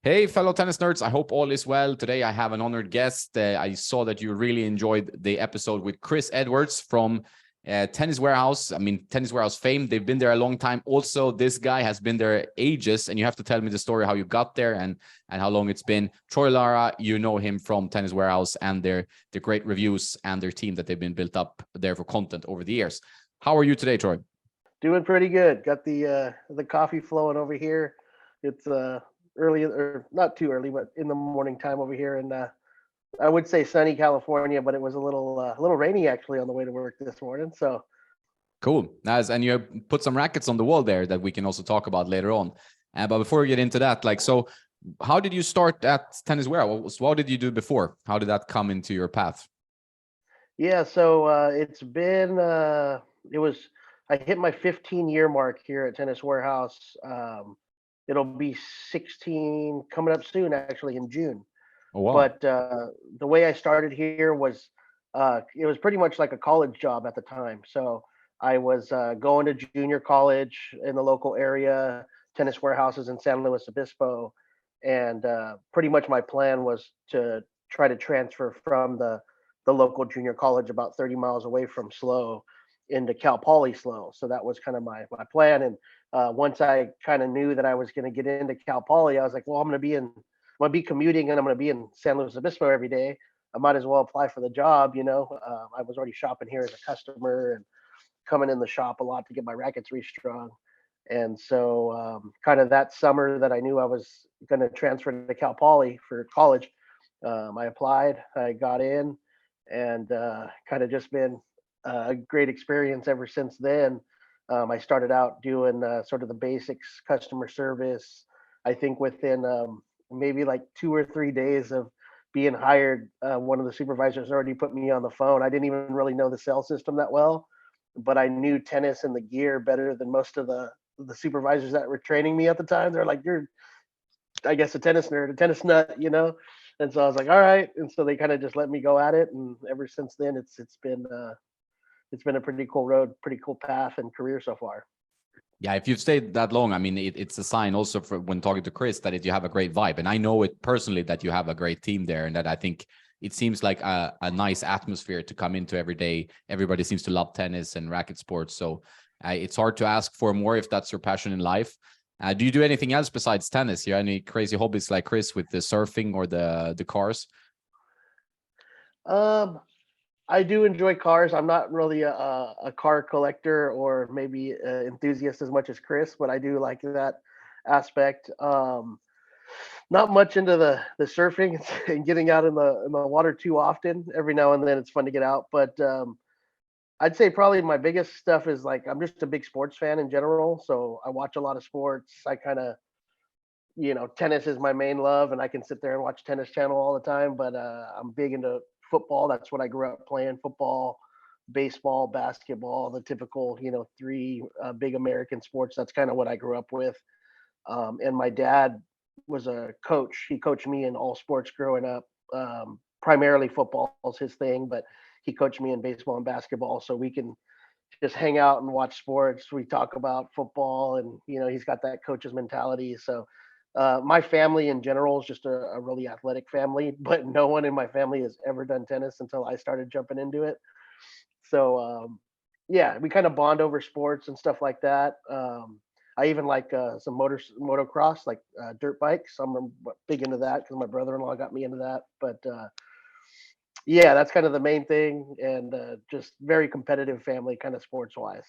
Hey, fellow tennis nerds. I hope all is well. Today, I have an honored guest. I saw that you really enjoyed the episode with Chris Edwards from Tennis Warehouse. I mean, Tennis Warehouse fame. They've been there a long time. Also, this guy has been there ages, and you have to tell me the story how you got there and how long it's been. Troy Lara, you know him from Tennis Warehouse and their great reviews and their team that they've been built up there for content over the years. How are you today, Troy? Doing pretty good. Got the coffee flowing over here. It's early or not too early, but in the morning time over here, and I would say sunny California, but it was a little rainy actually on the way to work this morning. So Cool. Nice. And you put some rackets on the wall there that we can also talk about later on. But before we get into that, so how did you start at Tennis Warehouse? What did you do before? How did that come into your path? yeah, so it's been it was I hit my 15-year mark here at Tennis Warehouse. It'll be 16 coming up soon, actually in June. Oh, wow. But the way I started here was it was pretty much like a college job at the time. So I was going to junior college in the local area, tennis warehouses in San Luis Obispo, and pretty much my plan was to try to transfer from the local junior college about 30 miles away from SLO into Cal Poly SLO. So that was kind of my plan. And once I kind of knew that I was going to get into Cal Poly, I was like, well, I'm gonna be commuting and I'm gonna be in San Luis Obispo every day. I might as well apply for the job. I was already shopping here as a customer and coming in the shop a lot to get my rackets restrung. And so, kind of that summer that I knew I was going to transfer to Cal Poly for college, I applied, I got in, and kind of just been a great experience ever since then. I started out doing sort of the basics, customer service. I think within maybe like 2 or 3 days of being hired, one of the supervisors already put me on the phone. I didn't even really know the sales system that well, but I knew tennis and the gear better than most of the supervisors that were training me at the time. They're like, "You're, I guess, a tennis nerd, a tennis nut." And so I was like, "All right." And so they kind of just let me go at it, and ever since then, it's been a pretty cool road, pretty cool path and career so far. Yeah, if you've stayed that long, I mean, it's a sign also for when talking to Chris that you have a great vibe. And I know it personally that you have a great team there and that I think it seems like a nice atmosphere to come into every day. Everybody seems to love tennis and racket sports. So it's hard to ask for more if that's your passion in life. Do you do anything else besides tennis? You have any crazy hobbies like Chris with the surfing or the cars? Um, I do enjoy cars. I'm not really a car collector or maybe enthusiast as much as Chris, but I do like that aspect. Not much into the surfing and getting out in the water too often. Every now and then, it's fun to get out, but I'd say probably my biggest stuff is like I'm just a big sports fan in general. So I watch a lot of sports. I kind of tennis is my main love, and I can sit there and watch Tennis Channel all the time. But I'm big into football. That's what I grew up playing: football, baseball, basketball, the typical three big American sports. That's kind of what I grew up with. And my dad was a coach. He coached me in all sports growing up. Primarily football is his thing, but he coached me in baseball and basketball, so we can just hang out and watch sports. We talk about football, and he's got that coach's mentality. So my family in general is just a really athletic family, but no one in my family has ever done tennis until I started jumping into it. So yeah, we kind of bond over sports and stuff like that. I even like some motocross, like dirt bikes. I'm big into that because my brother-in-law got me into that. But yeah, that's kind of the main thing, and just very competitive family, kind of sports wise.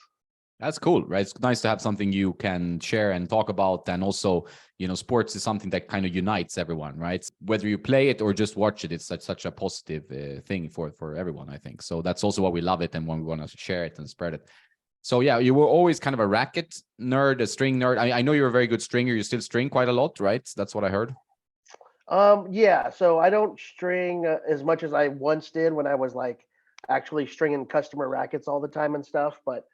That's cool, right? It's nice to have something you can share and talk about. And also, sports is something that kind of unites everyone, right? Whether you play it or just watch it, it's such a positive thing for everyone, I think. So that's also why we love it and when we want to share it and spread it. So yeah, you were always kind of a racket nerd, a string nerd. I know you're a very good stringer. You still string quite a lot, right? That's what I heard. Yeah, so I don't string as much as I once did when I was like actually stringing customer rackets all the time and stuff, but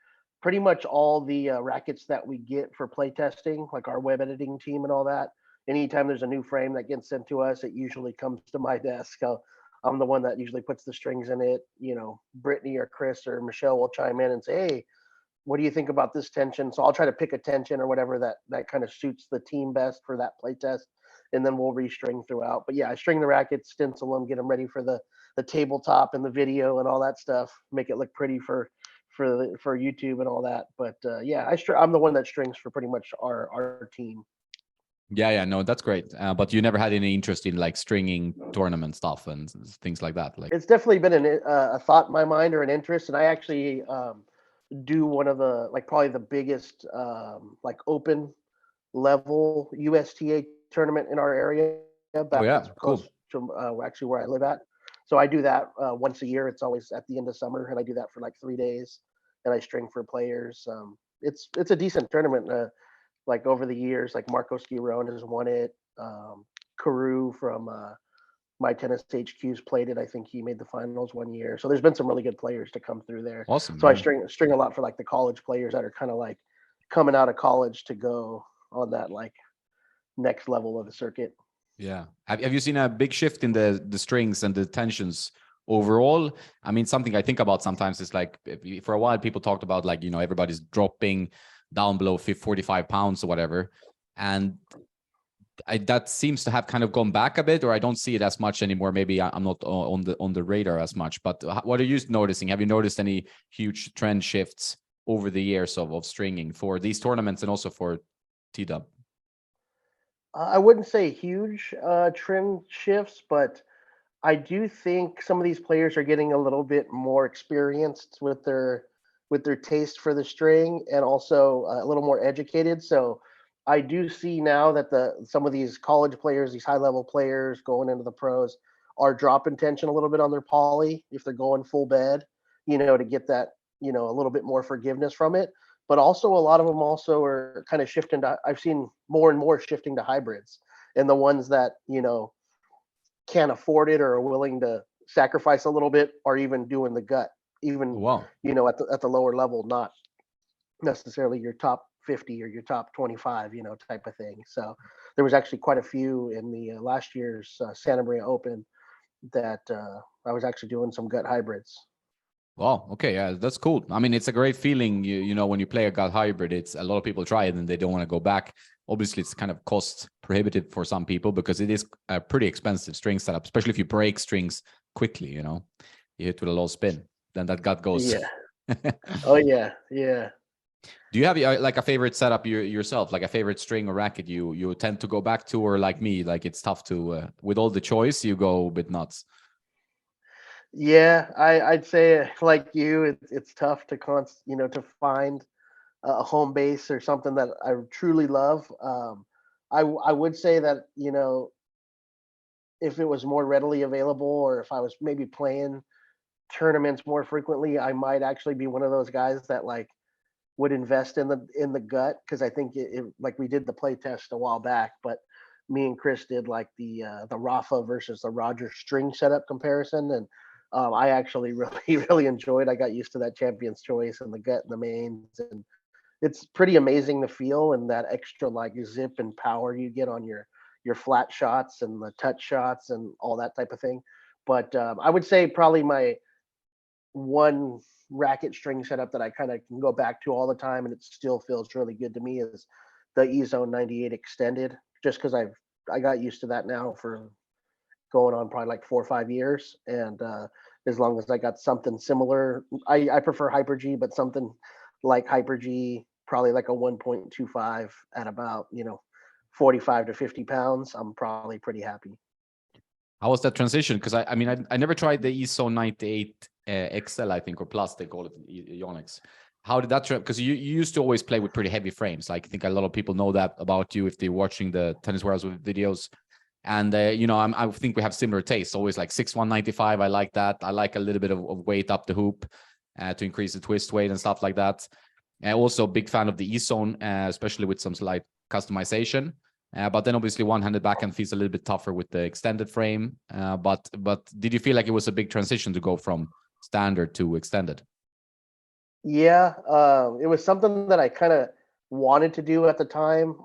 pretty much all the rackets that we get for playtesting, like our web editing team and all that, anytime there's a new frame that gets sent to us, it usually comes to my desk. I'm the one that usually puts the strings in it. Brittany or Chris or Michelle will chime in and say, "Hey, what do you think about this tension?" So I'll try to pick a tension or whatever that kind of suits the team best for that playtest, and then we'll restring throughout. But yeah, I string the rackets, stencil them, get them ready for the tabletop and the video and all that stuff, make it look pretty for YouTube and all that. But yeah, I'm the one that strings for pretty much our team. Yeah, no, that's great. But you never had any interest in like stringing tournament stuff and things like that. Like, It's definitely been a thought in my mind or an interest, and I actually do one of the like probably the biggest like open level USTA tournament in our area oh back yeah, that's close cool. to actually where I live at. So I do that once a year. It's always at the end of summer, and I do that for like 3 days, and I string for players. It's a decent tournament. Like over the years, like Marco Skiron has won it. Carew from my tennis HQ's played it. I think he made the finals one year. So there's been some really good players to come through there. Awesome. So I Yeah. string a lot for like the college players that are kind of like coming out of college to go on that like next level of the circuit. Yeah. Have you seen a big shift in the strings and the tensions overall? I mean, something I think about sometimes is like for a while people talked about like, everybody's dropping down below 45 pounds or whatever. And that seems to have kind of gone back a bit, or I don't see it as much anymore. Maybe I'm not on the radar as much, but what are you noticing? Have you noticed any huge trend shifts over the years of stringing for these tournaments and also for T-Dub? I wouldn't say huge trend shifts, but I do think some of these players are getting a little bit more experienced with their taste for the string, and also a little more educated. So I do see now that some of these college players, these high level players going into the pros, are dropping tension a little bit on their poly if they're going full bed, to get that a little bit more forgiveness from it. But also a lot of them also are kind of shifting to. I've seen more and more shifting to hybrids, and the ones that can't afford it or are willing to sacrifice a little bit are even doing the gut, Oh, even wow. at the lower level, not necessarily your top 50 or your top 25, type of thing. So there was actually quite a few in the last year's Santa Maria Open that I was actually doing some gut hybrids. Wow. Okay. Yeah, that's cool. I mean, it's a great feeling. When you play a gut hybrid, it's a lot of people try it and they don't want to go back. Obviously, it's kind of cost prohibitive for some people because it is a pretty expensive string setup, especially if you break strings quickly. You hit with a low spin, then that gut goes. Yeah. Oh yeah. Yeah. Do you have like a favorite setup yourself, like a favorite string or racket you tend to go back to, or like me, like it's tough to with all the choice you go a bit nuts? Yeah, I'd say like you, it's tough to to find a home base or something that I truly love. I would say that if it was more readily available, or if I was maybe playing tournaments more frequently, I might actually be one of those guys that like would invest in the gut, because I think like we did the play test a while back, but me and Chris did like the Rafa versus the Roger string setup comparison, and I actually really really enjoyed. I got used to that Champion's Choice and the gut and the mains, and it's pretty amazing the feel and that extra like zip and power you get on your flat shots and the touch shots and all that type of thing. But I would say probably my one racket string setup that I kind of can go back to all the time and it still feels really good to me is the E-Zone 98 Extended, just because I got used to that now for going on probably like 4 or 5 years. And as long as I got something similar, I prefer Hyper G, but something like Hyper G, probably like a 1.25 at about 45 to 50 pounds, I'm probably pretty happy. How was that transition? Because I mean, I never tried the ISO 98 XL, I think, or Plus, they call it, Yonex. How did that because you used to always play with pretty heavy frames. Like, I think a lot of people know that about you if they're watching the Tennis Warehouse videos. And I think we have similar tastes. Always like 6'1" 95. I like that. I like a little bit of weight up the hoop to increase the twist weight and stuff like that. Also, big fan of the E-Zone, especially with some slight customization. But then obviously one-handed backhand feels a little bit tougher with the extended frame. But did you feel like it was a big transition to go from standard to extended? Yeah, it was something that I kind of wanted to do at the time.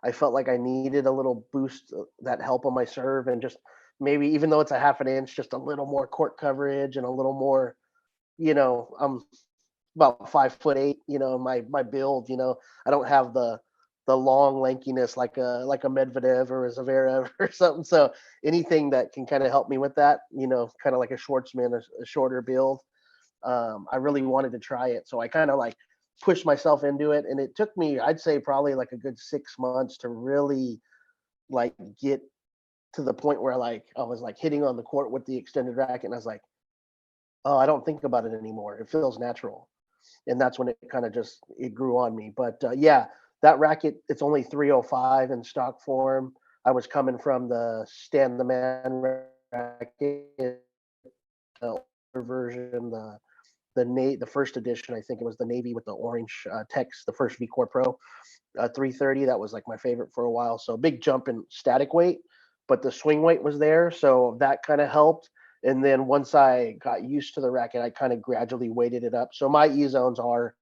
I felt like I needed a little boost, that help on my serve, and just maybe even though it's a half an inch, just a little more court coverage and a little more, I'm about 5'8", my build, I don't have the the long lankiness like a Medvedev or a Zverev or something. So anything that can kind of help me with that, kind of like a Schwartzman, a shorter build. I really wanted to try it, so I kind of like pushed myself into it, and it took me, I'd say, probably like a good 6 months to really like get to the point where like I was like hitting on the court with the extended racket, and I was like, oh, I don't think about it anymore. It feels natural, and that's when it kind of just it grew on me. But yeah, that racket, it's only 305 in stock form. I was coming from the Stan the Man racket, the older version, the first edition. I think it was the navy with the orange text, the first V Core Pro 330. That was like my favorite for a while. So big jump in static weight, but the swing weight was there, so that kind of helped. And then once I got used to the racket, I kind of gradually weighted it up. So my E zones are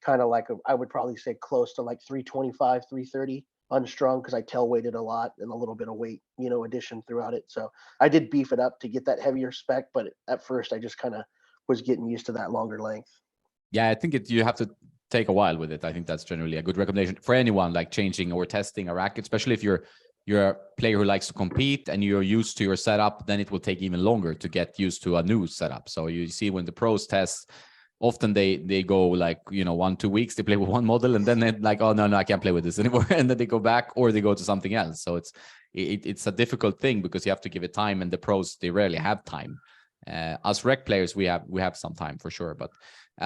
kind of like I would probably say close to like 325, 330 unstrung because I tail weighted a lot and a little bit of weight, addition throughout it. So I did beef it up to get that heavier spec, but at first I just kind of was getting used to that longer length. Yeah, I think you have to take a while with it. I think that's generally a good recommendation for anyone like changing or testing a racket, especially if you're a player who likes to compete and you're used to your setup. Then it will take even longer to get used to a new setup. So you see when the pros test, often they go like 1-2 weeks, they play with one model, and then they're like, oh no, I can't play with this anymore, and then they go back or they go to something else. So it's a difficult thing because you have to give it time, and the pros, they rarely have time. Us rec players, we have some time for sure, but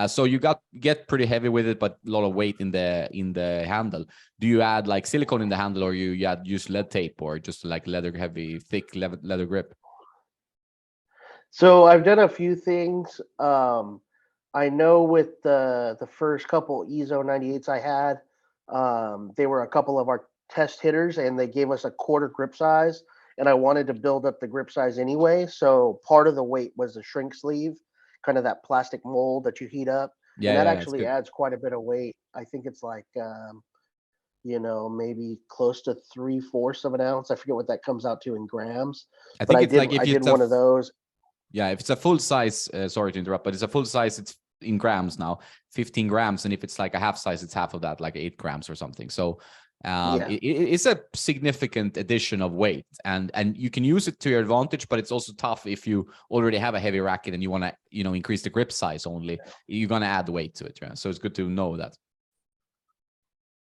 so you get pretty heavy with it, but a lot of weight in the handle. Do you add like silicone in the handle, or you use lead tape, or just like leather heavy, thick leather grip? So I've done a few things. I know with the first couple EZO 98s I had, they were a couple of our test hitters, and they gave us a quarter grip size. And I wanted to build up the grip size anyway. So part of the weight was the shrink sleeve, kind of that plastic mold that you heat up, and that It's actually good. adds quite a bit of weight. I think it's like maybe close to 3/4 of an ounce. I forget what that comes out to in grams, I but think it's like if I did it's a one of those. yeah, if it's a full size, sorry to interrupt, but it's a full size, it's in grams now, 15 grams. And if it's like a half size, it's half of that, like 8 grams or something. So Yeah. it's a significant addition of weight, and you can use it to your advantage, but it's also tough if you already have a heavy racket and you want to, increase the grip size only, you're going to add weight to it. Yeah? So it's good to know that.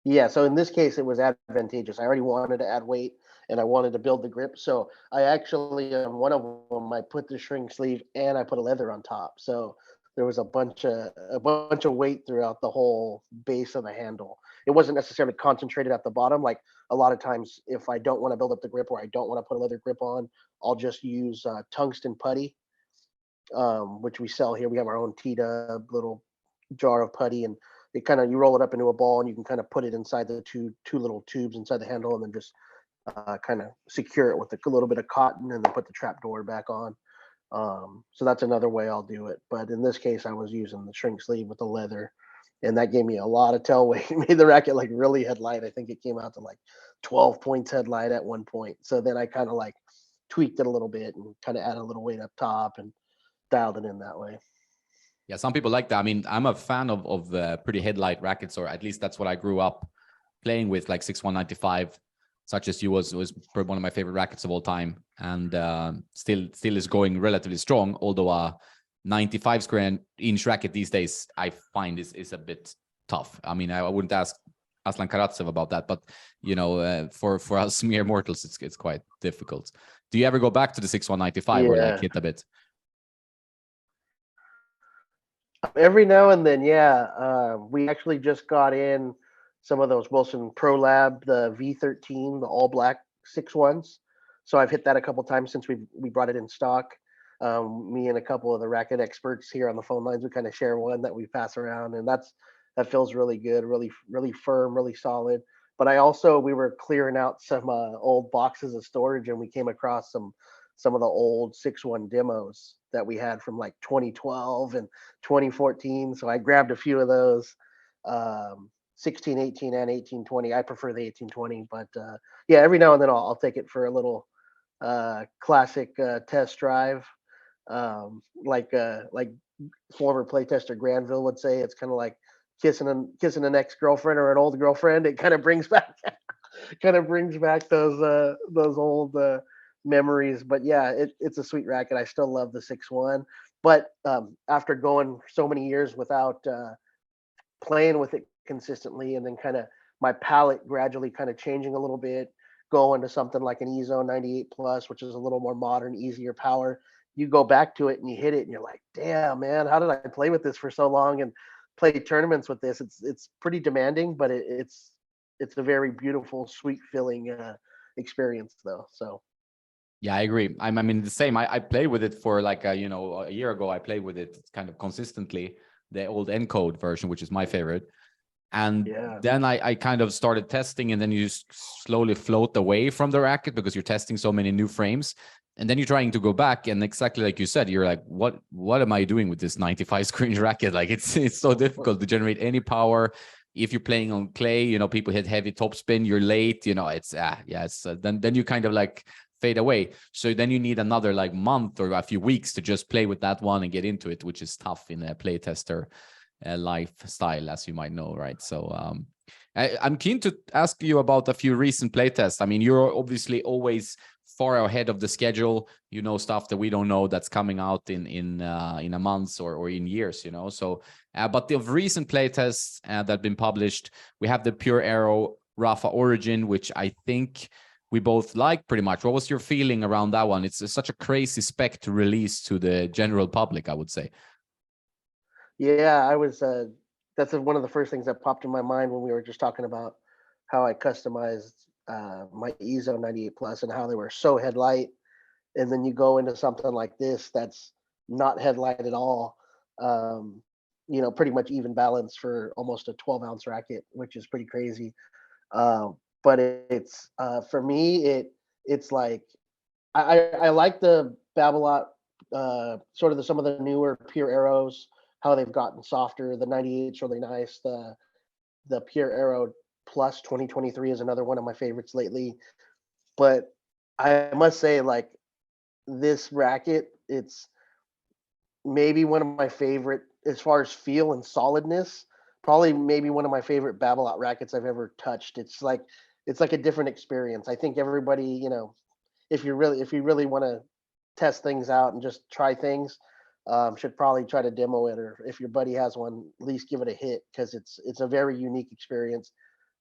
Yeah, so in this case, it was advantageous. I already wanted to add weight and I wanted to build the grip. So I actually, on one of them, I put the shrink sleeve and I put a leather on top. So there was a bunch of weight throughout the whole base of the handle. It wasn't necessarily concentrated at the bottom. Like a lot of times, if I don't want to build up the grip or I don't want to put a leather grip on, I'll just use tungsten putty, which we sell here. We have our own T-Dub little jar of putty, and it kind of, you roll it up into a ball and you can kind of put it inside the two little tubes inside the handle, and then just kind of secure it with a little bit of cotton, and then put the trap door back on. So that's another way I'll do it. But in this case, I was using the shrink sleeve with the leather, and that gave me a lot of tail weight. It made the racket like really head light. I think it came out to like 12 points head light at one point. So then I kind of like tweaked it a little bit and kind of added a little weight up top and dialed it in that way. Yeah, some people like that. I mean, I'm a fan of pretty headlight rackets, or at least that's what I grew up playing with, like 6195, such as you was probably one of my favorite rackets of all time, and still is going relatively strong. Although 95 square inch racket these days, I find is a bit tough. I mean, I wouldn't ask Aslan Karatsev about that, but for us mere mortals, it's quite difficult. Do you ever go back to the 6195 or like Yeah. hit a bit? Every now and then, yeah. We actually just got in some of those Wilson Pro Lab, the V13, the all black 6 1s. So I've hit that a couple times since we brought it in stock. Me and a couple of the racket experts here on the phone lines, we kind of share one that we pass around, and that feels really good, really firm, really solid. But we were clearing out some old boxes of storage, and we came across some of the old 6 1 demos that we had from like 2012 and 2014. So I grabbed a few of those, 16, 18, and 1820. I prefer the 1820, but yeah, every now and then I'll take it for a little classic test drive. Like former playtester Granville would say, it's kind of like kissing an ex-girlfriend or an old girlfriend. It kind of brings back those old memories. But yeah, it's a sweet racket. I still love the 6-1. But after going so many years without playing with it consistently, and then kind of my palate gradually kind of changing a little bit, going to something like an EZO 98 Plus, which is a little more modern, easier power. You go back to it and you hit it, and you're like, damn, man, how did I play with this for so long and play tournaments with this? It's pretty demanding, but it's a very beautiful, sweet feeling experience, though. So Yeah, I agree. I mean, the same. I played with it for like a year ago. I played with it kind of consistently, the old encode version, which is my favorite. And yeah, then I kind of started testing, and then you slowly float away from the racket because you're testing so many new frames. And then you're trying to go back, and exactly like you said, you're like, what am I doing with this 95 screen racket? Like it's so difficult to generate any power. If you're playing on clay, people hit heavy topspin, you're late, it's then you kind of like fade away. So then you need another like month or a few weeks to just play with that one and get into it, which is tough in a playtester lifestyle, as you might know, right? So I'm keen to ask you about a few recent playtests. I mean, you're obviously always far ahead of the schedule, stuff that we don't know that's coming out in a month or in years, so but the recent playtests that have been published, we have the Pure Aero Rafa Origin, which I think we both like pretty much. What was your feeling around that one? It's such a crazy spec to release to the general public, I would say. yeah, I was. That's one of the first things that popped in my mind when we were just talking about how I customized my EZO 98 Plus and how they were so headlight, and then you go into something like this that's not headlight at all. Pretty much even balance for almost a 12-ounce racket, which is pretty crazy. But it's for me, it's like I like the Babolat, sort of some of the newer Pure Arrows, how they've gotten softer. The 98's really nice. The Pure Aero Plus 2023 is another one of my favorites lately. But I must say, like, this racket, it's maybe one of my favorite as far as feel and solidness. Probably maybe one of my favorite Babolat rackets I've ever touched. It's like a different experience. I think everybody, if you really want to test things out and just try things, should probably try to demo it, or if your buddy has one, at least give it a hit, because it's a very unique experience,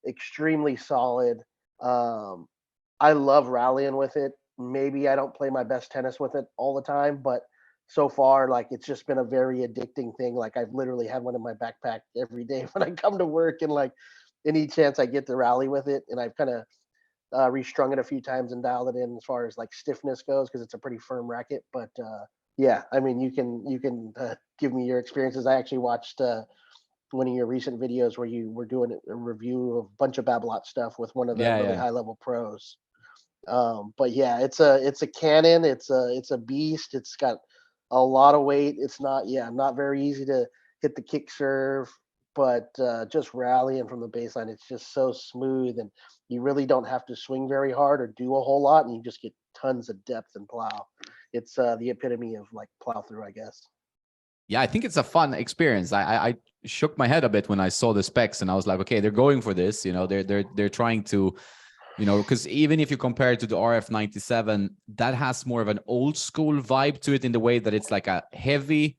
extremely solid. I love rallying with it. Maybe I don't play my best tennis with it all the time, but so far, like, it's just been a very addicting thing. Like, I've literally had one in my backpack every day when I come to work, and like any chance I get to rally with it, and I've kind of restrung it a few times and dialed it in as far as like stiffness goes, because it's a pretty firm racket. But yeah, I mean, you can give me your experiences. I actually watched one of your recent videos where you were doing a review of a bunch of Babolat stuff with one of the really Yeah. high level pros. But yeah, it's a cannon. It's a beast. It's got a lot of weight. It's not very easy to hit the kick serve, but just rallying from the baseline, it's just so smooth, and you really don't have to swing very hard or do a whole lot, and you just get tons of depth and plow. It's the epitome of like plow through, I guess. Yeah, I think it's a fun experience. I shook my head a bit when I saw the specs, and I was like, okay, they're going for this. They're trying to, because even if you compare it to the RF97, that has more of an old school vibe to it, in the way that it's like a heavy,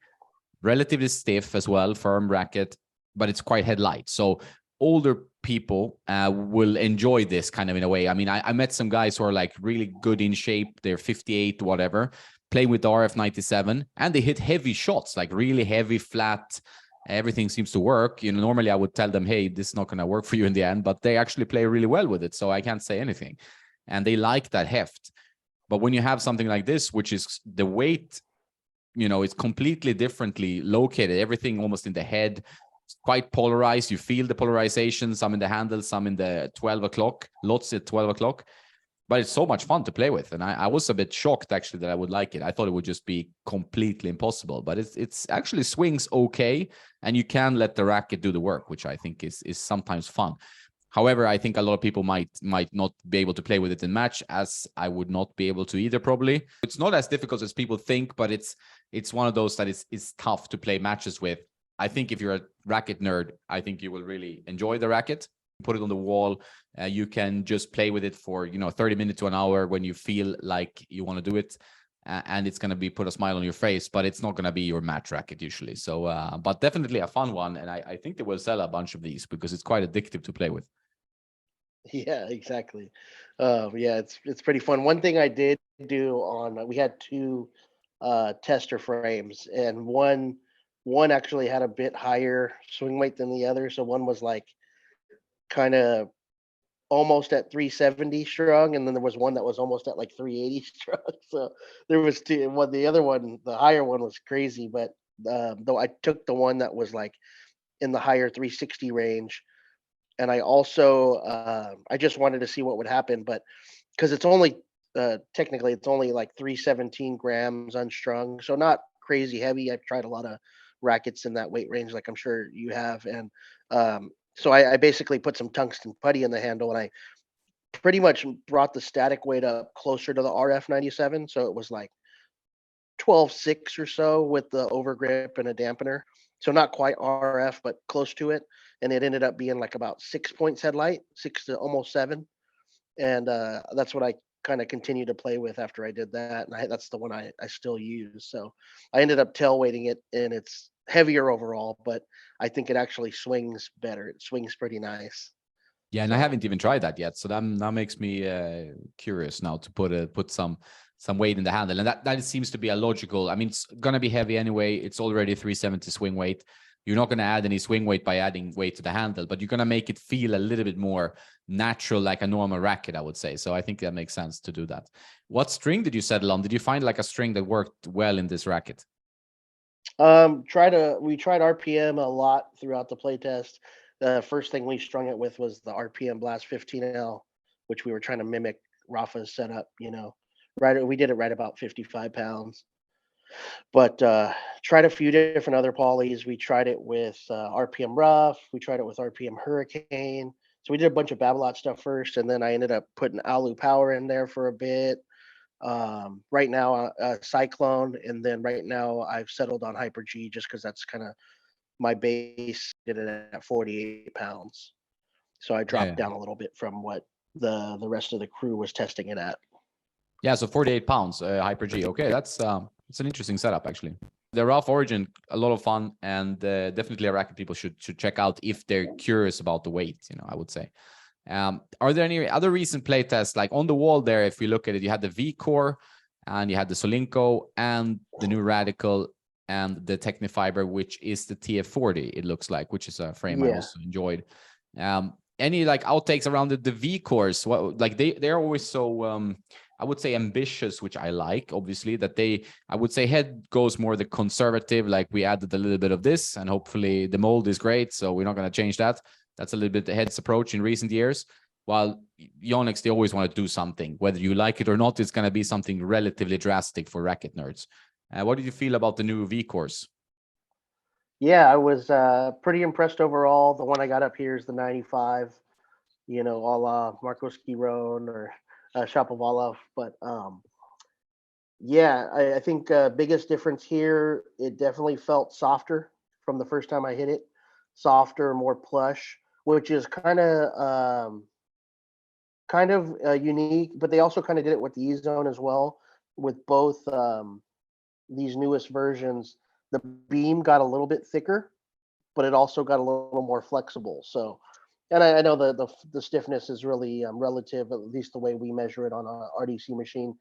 relatively stiff as well, firm racket, but it's quite headlight. So older people will enjoy this kind of, in a way. I mean, I met some guys who are like really good in shape. They're 58, whatever, playing with the RF97, and they hit heavy shots, like really heavy, flat. Everything seems to work. Normally I would tell them, hey, this is not going to work for you in the end, but they actually play really well with it. So I can't say anything. And they like that heft. But when you have something like this, which is the weight, it's completely differently located, everything almost in the head, it's quite polarized. You feel the polarization, some in the handle, some in the 12 o'clock, lots at 12 o'clock. But it's so much fun to play with. And I was a bit shocked, actually, that I would like it. I thought it would just be completely impossible. But it's actually swings okay. And you can let the racket do the work, which I think is sometimes fun. However, I think a lot of people might not be able to play with it in match, as I would not be able to either, probably. It's not as difficult as people think, but it's one of those that is tough to play matches with. I think if you're a racket nerd, I think you will really enjoy the racket. Put it on the wall. You can just play with it for 30 minutes to an hour when you feel like you want to do it, and it's going to be put a smile on your face. But it's not going to be your match racket usually. So, but definitely a fun one, and I think they will sell a bunch of these because it's quite addictive to play with. Yeah, exactly. Yeah, it's pretty fun. One thing I did do on we had two tester frames, and one actually had a bit higher swing weight than the other. So one was like kind of almost at 370 strung, and then there was one that was almost at like 380 strung. So there was two. Well, the other one, the higher one, was crazy. But though I took the one that was like in the higher 360 range, and I also I just wanted to see what would happen, but because it's only technically it's only like 317 grams unstrung, so not crazy heavy. I've tried a lot of rackets in that weight range, like I'm sure you have, and so I basically put some tungsten putty in the handle, and I pretty much brought the static weight up closer to the RF 97, so it was like 12.6 or so with the overgrip and a dampener. So not quite RF, but close to it. And it ended up being like about 6 points headlight, 6 to almost 7. And that's what I kind of continue to play with after I did that. And that's the one I still use. So I ended up tail weighting it, and it's heavier overall, but I think it actually swings better. It swings pretty nice. Yeah, and I So haven't even tried that yet, so that makes me curious now to put some weight in the handle, and that seems to be a logical. I mean, it's gonna be heavy anyway. It's already 370 swing weight. You're not gonna add any swing weight by adding weight to the handle, but you're gonna make it feel a little bit more natural, like a normal racket, I would say. So I think that makes sense to do that. What string did you settle on? Did you find like a string that worked well in this racket? we tried RPM a lot throughout the playtest. The first thing we strung it with was the RPM Blast 15L, which we were trying to mimic Rafa's setup. Right, we did it right about 55 pounds. But tried a few different other polys. We tried it with RPM Rough. We tried it with RPM Hurricane. So we did a bunch of Babolat stuff first, and then I ended up putting Alu Power in there for a bit. Right now, Cyclone, and then right now I've settled on Hyper G just because that's kind of my base. Did it at 48 pounds, so I dropped Yeah. down a little bit from what the rest of the crew was testing it at. Yeah, so 48 pounds, Hyper G. Okay, that's it's an interesting setup actually. The Ralph Origin, a lot of fun, and definitely a racket people should check out if they're curious about the weight. I would say. Are there any other recent playtests like on the wall there? If we look at it, you had the V Core, and you had the Solinco, and the new Radical, and the Technifiber, which is the TF40. It looks like, which is a frame I Yeah. also enjoyed. Any like outtakes around the V cores? What like they're always so I would say ambitious, which I like, obviously, that I would say head goes more the conservative, like we added a little bit of this, and hopefully the mold is great, so we're not going to change that. That's a little bit the head's approach in recent years. While Yonex, they always want to do something, whether you like it or not, it's going to be something relatively drastic for racket nerds. What did you feel about the new V cores? Yeah, I was pretty impressed overall. The one I got up here is the 95, a la Marcos Giron or Shapovalov. But yeah, I think biggest difference here, it definitely felt softer from the first time I hit it, softer, more plush, which is kind of unique. But they also kind of did it with the E Zone as well. With both these newest versions, the beam got a little bit thicker, but it also got a little more flexible. So, and I know the stiffness is really relative, at least the way we measure it on a RDC machine.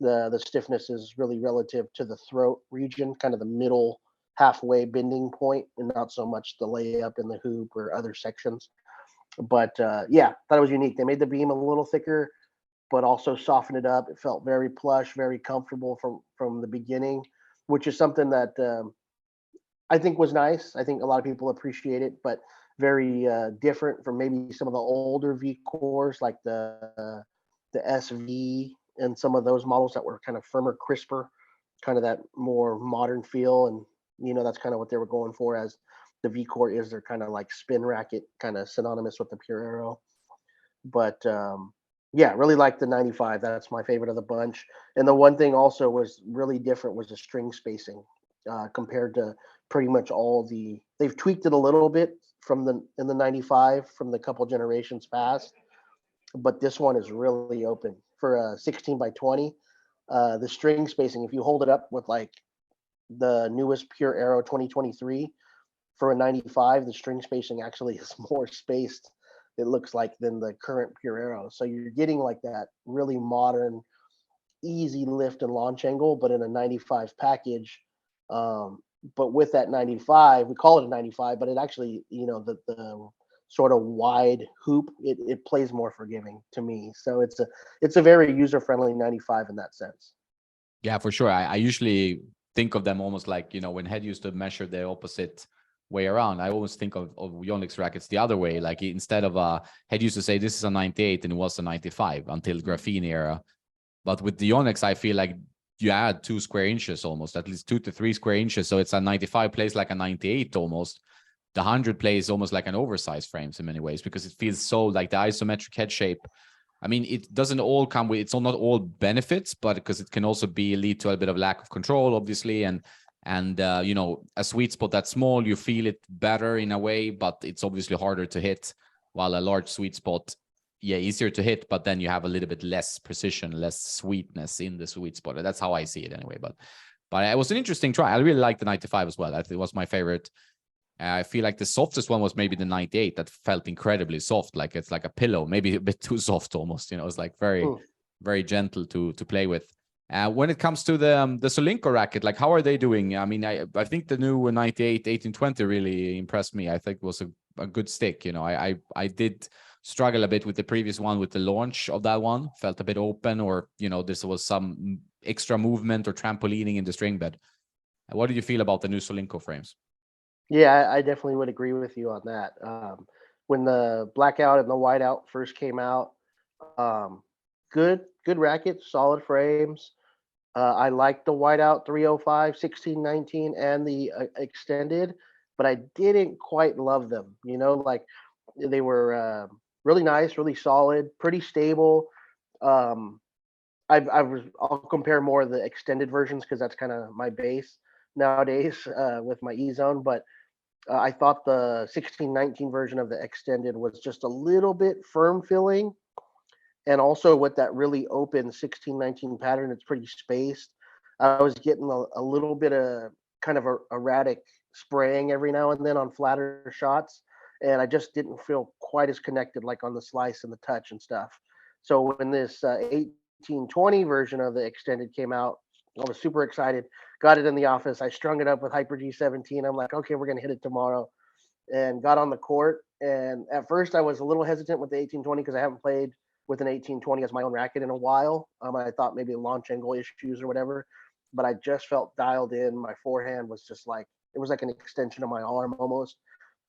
The stiffness is really relative to the throat region, kind of the middle halfway bending point, and not so much the layup in the hoop or other sections. But yeah, thought it was unique. They made the beam a little thicker, but also softened it up. It felt very plush, very comfortable from the beginning, which is something that I think was nice. I think a lot of people appreciate it, but very different from maybe some of the older V cores, like the SV and some of those models that were kind of firmer, crisper, kind of that more modern feel. And that's kind of what they were going for, as the V core is their kind of like spin racket, kind of synonymous with the Pure Aero. But yeah, really like the 95. That's my favorite of the bunch. And the one thing also was really different was the string spacing compared to pretty much they've tweaked it a little bit in the 95 from the couple generations past, but this one is really open for a 16 by 20. The string spacing, if you hold it up with like the newest Pure Aero 2023 for a 95, the string spacing actually is more spaced, it looks like, than the current Pure Aero. So you're getting like that really modern, easy lift and launch angle, but in a 95 package. But with that 95, we call it a 95, but it actually, the sort of wide hoop, it plays more forgiving to me. So it's a very user-friendly 95 in that sense. Yeah, for sure. I usually think of them almost like, when Head used to measure the opposite way around. I always think of Yonex rackets the other way. Like instead of Head used to say this is a 98 and it was a 95 until graphene era. But with the Yonex, I feel like you add 2 square inches almost, at least 2 to 3 square inches. So it's a 95 plays like a 98 almost. The 100 plays almost like an oversized frames in many ways, because it feels so like the isometric head shape. I mean, it doesn't all come with, it's not all benefits, but because it can also lead to a bit of lack of control, obviously. And a sweet spot that's small, you feel it better in a way, but it's obviously harder to hit, while a large sweet spot, easier to hit, but then you have a little bit less precision, less sweetness in the sweet spot. That's how I see it anyway. But it was an interesting try. I really liked the 95 as well. I think it was my favorite. I feel like the softest one was maybe the 98. That felt incredibly soft, like it's like a pillow, maybe a bit too soft almost. It's like very, very gentle to play with. When it comes to the Solinco racket, like how are they doing? I mean, I think the new 98 1820 really impressed me. I think it was a good stick. I did struggle a bit with the previous one with the launch of that one. Felt a bit open, or this was some extra movement or trampolining in the string bed. What do you feel about the new Solinco frames? Yeah, I definitely would agree with you on that. When the blackout and the whiteout first came out, good rackets, solid frames. I liked the whiteout 305, 1619, and the extended, but I didn't quite love them. Like they were really nice, really solid, pretty stable. I'll compare more of the extended versions because that's kind of my base nowadays with my E-Zone. But I thought the 1619 version of the extended was just a little bit firm filling. And also with that really open 1619 pattern, it's pretty spaced. I was getting a little bit of kind of erratic spraying every now and then on flatter shots. And I just didn't feel quite as connected like on the slice and the touch and stuff. So when this 1820 version of the extended came out, I was super excited. Got it in the office. I strung it up with Hyper G17. I'm like, okay, we're going to hit it tomorrow. And got on the court. And at first I was a little hesitant with the 1820 because I haven't played with an 1820 as my own racket in a while. I thought maybe launch angle issues or whatever, but I just felt dialed in. My forehand was just like, it was like an extension of my arm almost.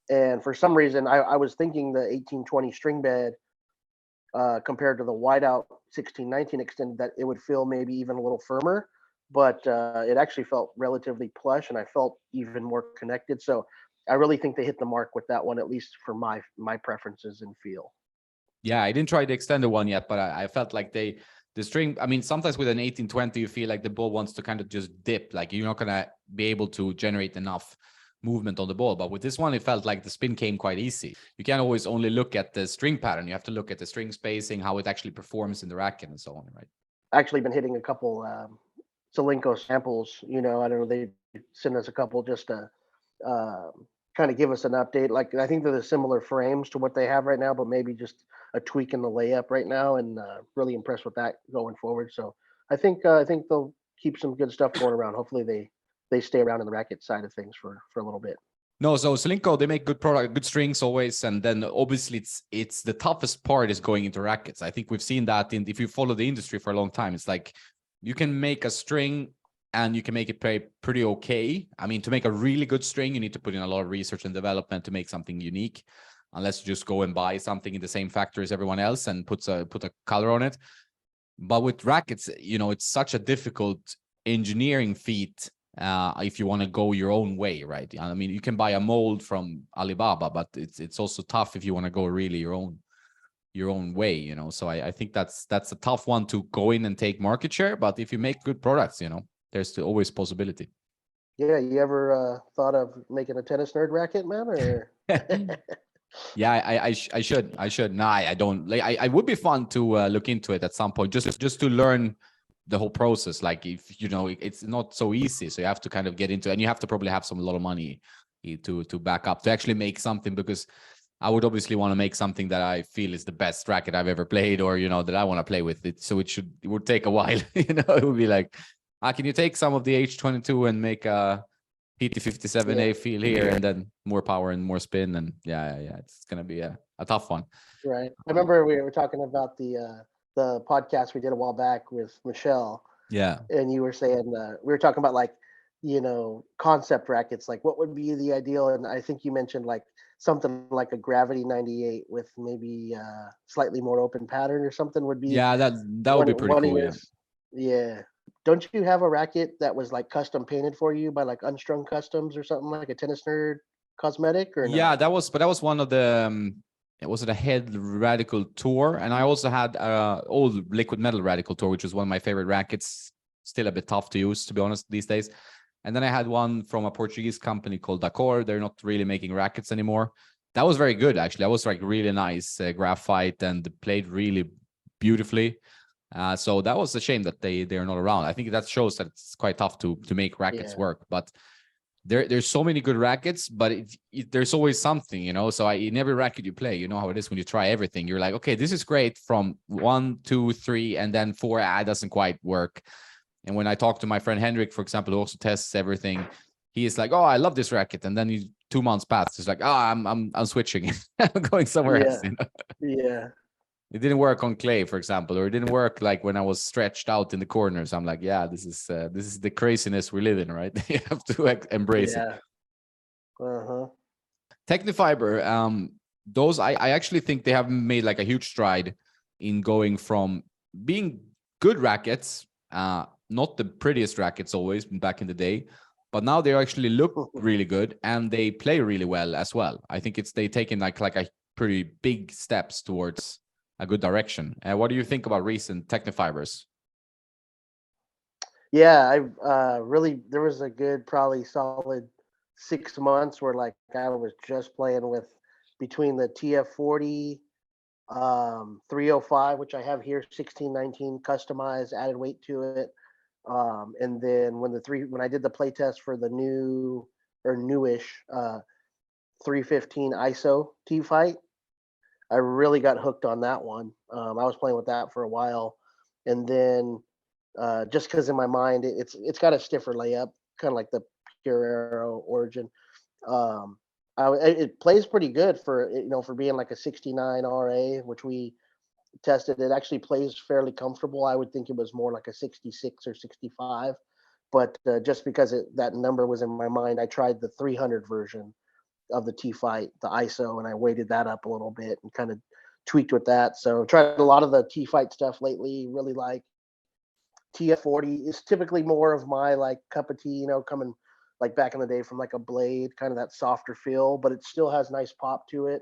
And for some reason, I was thinking the 1820 string bed compared to the whiteout 1619 extended, that it would feel maybe even a little firmer, but it actually felt relatively plush, and I felt even more connected. So I really think they hit the mark with that one, at least for my preferences and feel. Yeah, I didn't try the extended one yet, but I felt like the string, I mean, sometimes with an 1820, you feel like the ball wants to kind of just dip, like you're not going to be able to generate enough movement on the ball. But with this one, it felt like the spin came quite easy. You can't always only look at the string pattern. You have to look at the string spacing, how it actually performs in the racket and so on, right? Actually been hitting a couple Solinco samples, I don't know, they send us a couple just to kind of give us an update. Like, I think they're the similar frames to what they have right now, but maybe just a tweak in the layup right now, and really impressed with that going forward. So I think they'll keep some good stuff going around. Hopefully they stay around in the racket side of things for a little bit. No, so Solinco, they make good product, good strings always, and then obviously it's the toughest part is going into rackets. I think we've seen that if you follow the industry for a long time, it's like you can make a string and you can make it pretty okay. I mean, to make a really good string, you need to put in a lot of research and development to make something unique, unless you just go and buy something in the same factory as everyone else and put a color on it. But with rackets, it's such a difficult engineering feat if you want to go your own way, right? I mean, you can buy a mold from Alibaba, but it's also tough if you want to go really your own way, So I think that's a tough one to go in and take market share. But if you make good products, there's always possibility. Yeah, you ever thought of making a tennis nerd racket, man? Or Yeah, I should. No, I don't. Like, I would be fun to look into it at some point, just to learn the whole process. Like, if you know, it's not so easy, so you have to kind of get into it, and you have to probably have a lot of money to back up to actually make something, because I would obviously want to make something that I feel is the best racket I've ever played, or that I want to play with it. So it would take a while. It would be like, can you take some of the H22 and make a PT57A feel here, and then more power and more spin, and yeah, it's gonna be a tough one. right. I remember we were talking about the podcast we did a while back with Michelle, Yeah, and you were saying we were talking about like concept rackets, like what would be the ideal, and I think you mentioned like something like a Gravity 98 with maybe slightly more open pattern or something would be yeah, that would be pretty one of cool. Yeah, yours. Yeah. Don't you have a racket that was like custom painted for you by like Unstrung Customs or something, like a tennis nerd cosmetic, or yeah, no? that was one of the. Was it a head radical tour? And I also had old liquid metal radical tour, which was one of my favorite rackets. Still a bit tough to use, to be honest, these days. And then I had one from a Portuguese company called Dakor. They're not really making rackets anymore. That was very good, actually. That was like really nice graphite and played really beautifully. So that was a shame that they're not around. I think that shows that it's quite tough to make rackets Yeah. work. But there's so many good rackets, but there's always something, So in every racket you play, you know how it is when you try everything. You're like, okay, this is great from 1, 2, 3, and then 4, it doesn't quite work. And when I talk to my friend Hendrik, for example, who also tests everything, he is like, "Oh, I love this racket," and then 2 months passed. He's like, "Oh, I'm switching. I'm going somewhere else." Yeah. Yeah. It didn't work on clay, for example, or it didn't work like when I was stretched out in the corners. I'm like, yeah, this is the craziness we live in, right? You have to embrace it. Yeah. Uh-huh. Technifiber, those I actually think they have made like a huge stride in going from being good rackets, not the prettiest rackets always back in the day, but now they actually look really good and they play really well as well. I think they taken like a pretty big steps towards a good direction. What do you think about recent Technifibers? Yeah, I really there was a good probably solid 6 months where like I was just playing with between the TF40 305, which I have here, 1619 customized, added weight to it. And then when I did the play test for the new or newish 315 ISO T fight, I really got hooked on that one. I was playing with that for a while, and then just because in my mind it's got a stiffer layup, kind of like the Pure Aero Origin. Um, it plays pretty good for for being like a 69 RA, which we tested. It actually plays fairly comfortable. I would think it was more like a 66 or 65, but just because that number was in my mind, I tried the 300 version of the T Fight, the ISO, and I weighted that up a little bit and kind of tweaked with that. So tried a lot of the T Fight stuff lately. Really like TF40 is typically more of my like cup of tea, coming like back in the day from like a blade, kind of that softer feel, but it still has nice pop to it.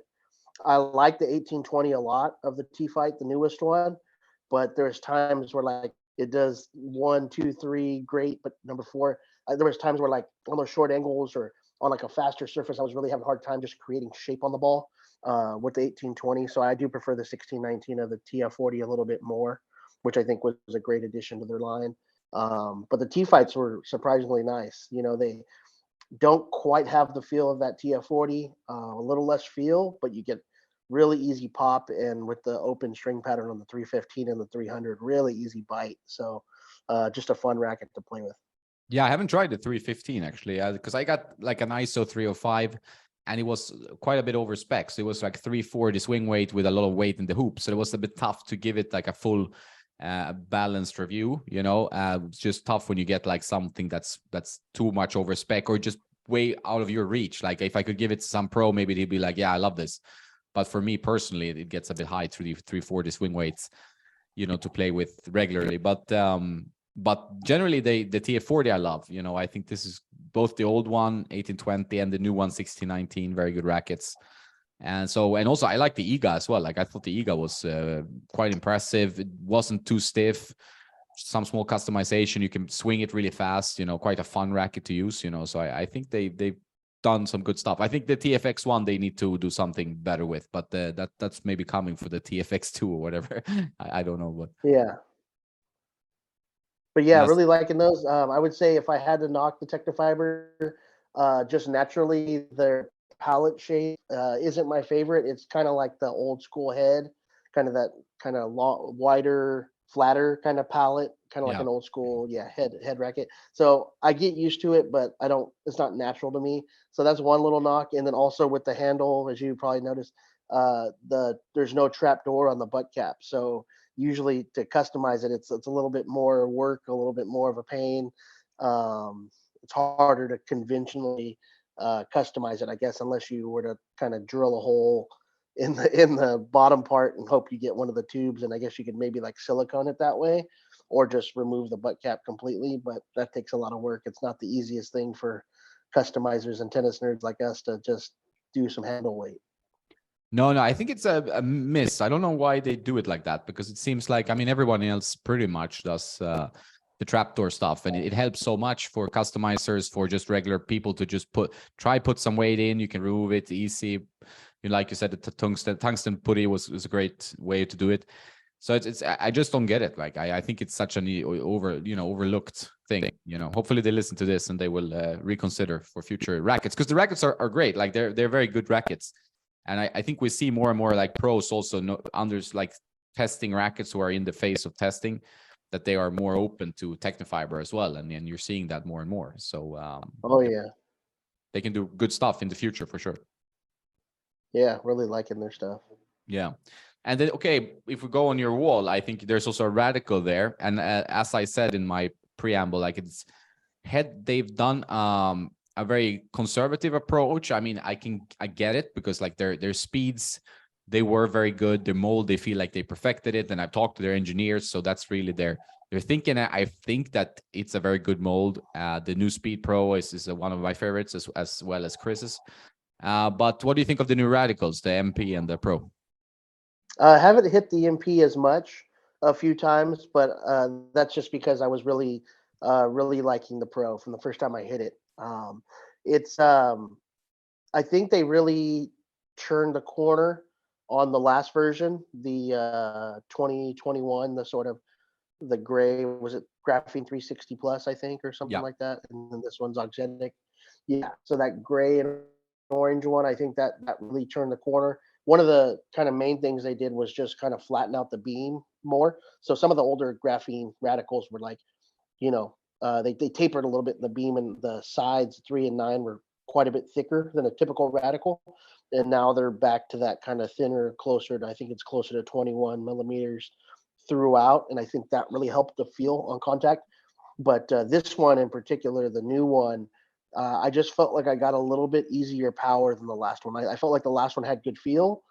I like the 1820 a lot of the T Fight, the newest one, but there's times where like it does 1, 2, 3 great, but number 4, there was times where like on those short angles or on like a faster surface, I was really having a hard time just creating shape on the ball with the 1820. So I do prefer the 1619 of the TF40 a little bit more, which I think was a great addition to their line. But the T Fights were surprisingly nice. They don't quite have the feel of that TF40, a little less feel, but you get really easy pop, and with the open string pattern on the 315 and the 300, really easy bite. So just a fun racket to play with. Yeah, I haven't tried the 315 actually, because I got like an ISO 305 and it was quite a bit over spec. So it was like 340 swing weight with a lot of weight in the hoop. So it was a bit tough to give it like a full balanced review, it's just tough when you get like something that's too much over spec or just way out of your reach. Like if I could give it to some pro, maybe they'd be like, yeah, I love this. But for me personally, it gets a bit high through the 340 swing weights, to play with regularly. But generally the TF40 I love. I think this is both the old one 1820 and the new one 1619, very good rackets. And also I like the IGA as well. Like I thought the IGA was quite impressive. It wasn't too stiff. some small customization. You can swing it really fast, quite a fun racket to use, so I think they've done some good stuff. I think the TFX one they need to do something better with, but that's maybe coming for the TFX 2 or whatever. I don't know, but Yeah. But yeah, yes, really liking those. I would say if I had to knock the Technofiber, just naturally their palette shape isn't my favorite. It's kind of like the old school head, kind of that kind of long, wider, flatter kind of palette, kind of like yeah. an old school, yeah, head racket. So I get used to it, but I don't. It's not natural to me. So that's one little knock. And then also with the handle, as you probably noticed, there's no trap door on the butt cap. So usually to customize it, it's a little bit more work, a little bit more of a pain. It's harder to conventionally customize it, I guess, unless you were to kind of drill a hole in the bottom part and hope you get one of the tubes. And I guess you could maybe like silicone it that way, or just remove the butt cap completely. But that takes a lot of work. It's not the easiest thing for customizers and tennis nerds like us to just do some handle weight. No, I think it's a miss. I don't know why they do it like that, because it seems like, I mean, everyone else pretty much does the trapdoor stuff, and it helps so much for customizers, for just regular people to just put some weight in. You can remove it easy. Like you said, the tungsten putty was a great way to do it. So it's I just don't get it. Like I think it's such an overlooked thing. Hopefully they listen to this and they will reconsider for future rackets, because the rackets are great. Like they're very good rackets. And I think we see more and more like pros also like testing rackets who are in the phase of testing, that they are more open to Technofiber as well. And you're seeing that more and more. So Oh yeah, they can do good stuff in the future for sure. yeah, really liking their stuff. Yeah. And then, okay, if we go on your wall, I think there's also a radical there. And as I said in my preamble, like they've done a very conservative approach. I mean, I get it, because like their speeds, they were very good. Their mold, they feel like they perfected it. And I've talked to their engineers, so that's really their thinking. I think that it's a very good mold. The new Speed Pro is one of my favorites, as well as Chris's. But what do you think of the new radicals, the MP and the Pro? I haven't hit the MP as much, a few times, but that's just because I was really liking the Pro from the first time I hit it. It's I think they really turned the corner on the last version, the 2021, the sort of the gray, was it Graphene 360 Plus, I think, or something Yeah. like that. And then this one's Auxenic. Yeah, so that gray and orange one, I think that really turned the corner. One of the kind of main things they did was just kind of flatten out the beam more. So some of the older graphene radicals were like, they tapered a little bit in the beam, and the sides 3 and 9 were quite a bit thicker than a typical radical. And now they're back to that kind of thinner, closer to, I think it's closer to 21 millimeters throughout. And I think that really helped the feel on contact. But this one in particular, the new one, I just felt like I got a little bit easier power than the last one. I felt like the last one had good feel,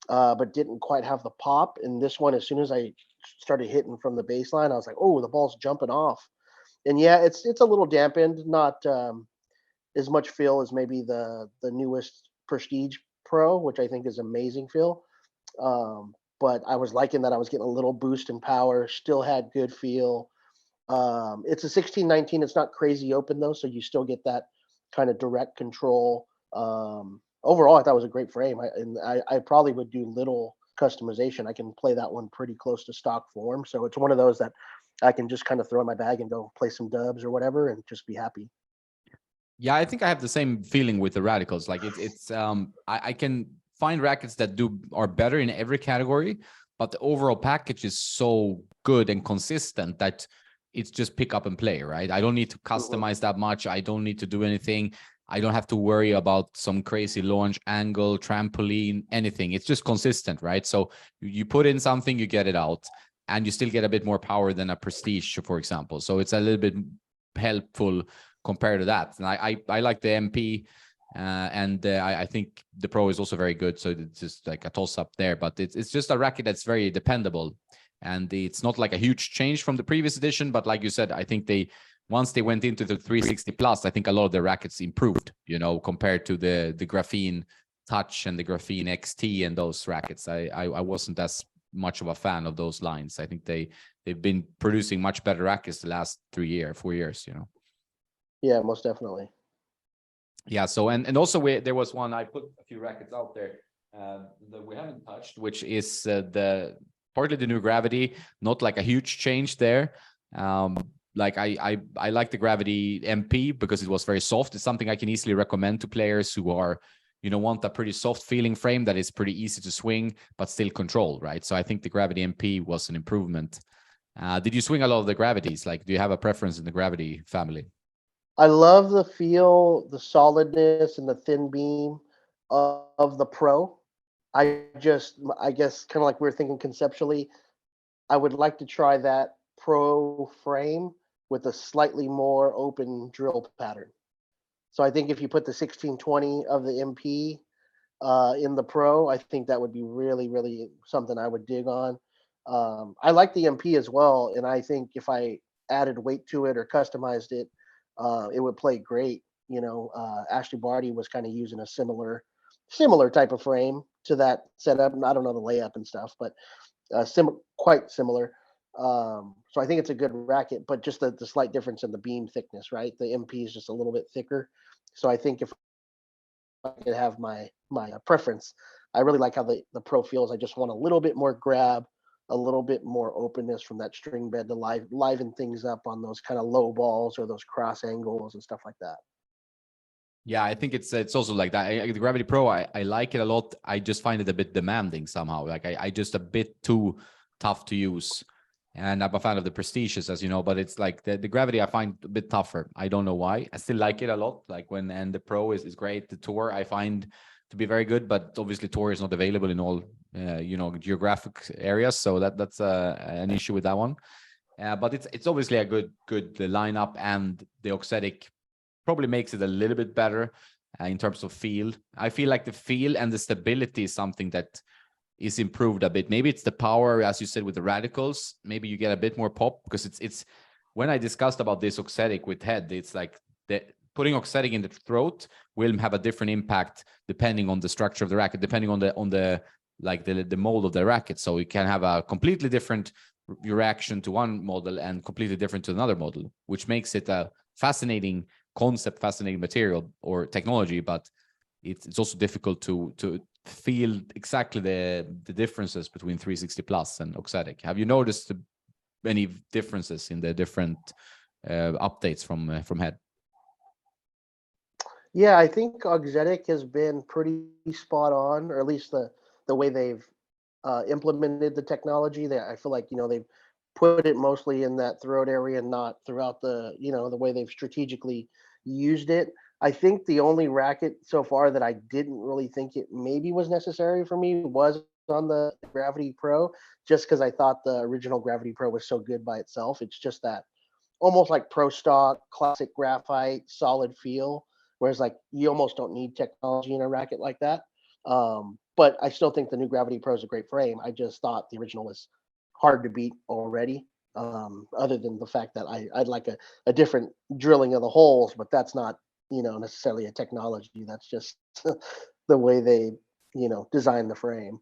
but didn't quite have the pop. And this one, as soon as I started hitting from the baseline, I was like, oh, the ball's jumping off. And yeah, it's a little dampened, not as much feel as maybe the newest Prestige Pro, which I think is amazing feel. But I was liking that I was getting a little boost in power, still had good feel. It's a 1619. It's not crazy open though, so you still get that kind of direct control. Overall, I thought it was a great frame. I probably would do little customization. I can play that one pretty close to stock form, so it's one of those that I can just kind of throw in my bag and go play some dubs or whatever, and just be happy. Yeah, I think I have the same feeling with the radicals. Like I can find rackets that are better in every category, but the overall package is so good and consistent that it's just pick up and play, right? I don't need to customize that much. I don't need to do anything. I don't have to worry about some crazy launch angle, trampoline, anything. It's just consistent, right? So you put in something, you get it out, and you still get a bit more power than a Prestige, for example. So it's a little bit helpful compared to that. And I like the MP, and I think the Pro is also very good. So it's just like a toss up there, but it's just a racket that's very dependable. And it's not like a huge change from the previous edition, but like you said, I think once they went into the 360 Plus, I think a lot of the rackets improved, compared to the Graphene Touch and the Graphene XT and those rackets. I wasn't as much of a fan of those lines. I think they've been producing much better rackets the last 4 years, you know. Yeah, most definitely. Yeah. So and also there was one, I put a few rackets out there that we haven't touched, which is the partly the new Gravity. Not like a huge change there. Like I like the Gravity MP because it was very soft. It's something I can easily recommend to players who are, you know, want a pretty soft feeling frame that is pretty easy to swing but still control, right? So I think the Gravity MP was an improvement. Did you swing a lot of the Gravities? Like, do you have a preference in the Gravity family? I love the feel, the solidness, and the thin beam of the Pro. I guess, kind of like we were thinking conceptually, I would like to try that Pro frame with a slightly more open drill pattern. So I think if you put the 1620 of the MP in the Pro, I think that would be really, really something I would dig on. I like the MP as well, and I think if I added weight to it or customized it, it would play great. You know, Ashley Barty was kind of using a similar type of frame to that setup. And I don't know the layup and stuff, but quite similar. So I think it's a good racket, but just the slight difference in the beam thickness, right? The MP is just a little bit thicker. So I think if I could have my preference, I really like how the Pro feels. I just want a little bit more grab, a little bit more openness from that string bed to liven things up on those kind of low balls or those cross angles and stuff like that. Yeah, I think it's also like that. The Gravity Pro, I like it a lot. I just find it a bit demanding somehow. Like I just a bit too tough to use. And I'm a fan of the Prestiges, as you know, but it's like the Gravity I find a bit tougher. I don't know why. I still like it a lot. Like and the Pro is great. The Tour I find to be very good, but obviously Tour is not available in all you know, geographic areas, so that's an issue with that one. But it's obviously a good lineup, and the Oxetic probably makes it a little bit better in terms of feel. I feel like the feel and the stability is something that is improved a bit. Maybe it's the power, as you said, with the radicals. Maybe you get a bit more pop, because it's when I discussed about this Oxetic with head, it's like putting Oxetic in the throat will have a different impact depending on the structure of the racket, depending on the like the mold of the racket. So you can have a completely different reaction to one model and completely different to another model, which makes it a fascinating concept, fascinating material or technology, but it's also difficult to feel exactly the differences between 360 plus and Oxetic. Have you noticed any differences in the different updates from head? Yeah, I think Auxetic has been pretty spot on, or at least the way they've implemented the technology. That I feel like, you know, they've put it mostly in that throat area, not throughout the, you know, the way they've strategically used it. I think the only racket so far that I didn't really think it maybe was necessary for me was on the Gravity Pro, just because I thought the original Gravity Pro was so good by itself. It's just that almost like pro stock, classic graphite, solid feel. Whereas like you almost don't need technology in a racket like that. But I still think the new Gravity Pro is a great frame. I just thought the original was hard to beat already. Other than the fact that I'd like a different drilling of the holes, but that's not, you know, necessarily a technology. That's just the way they, you know, design the frame.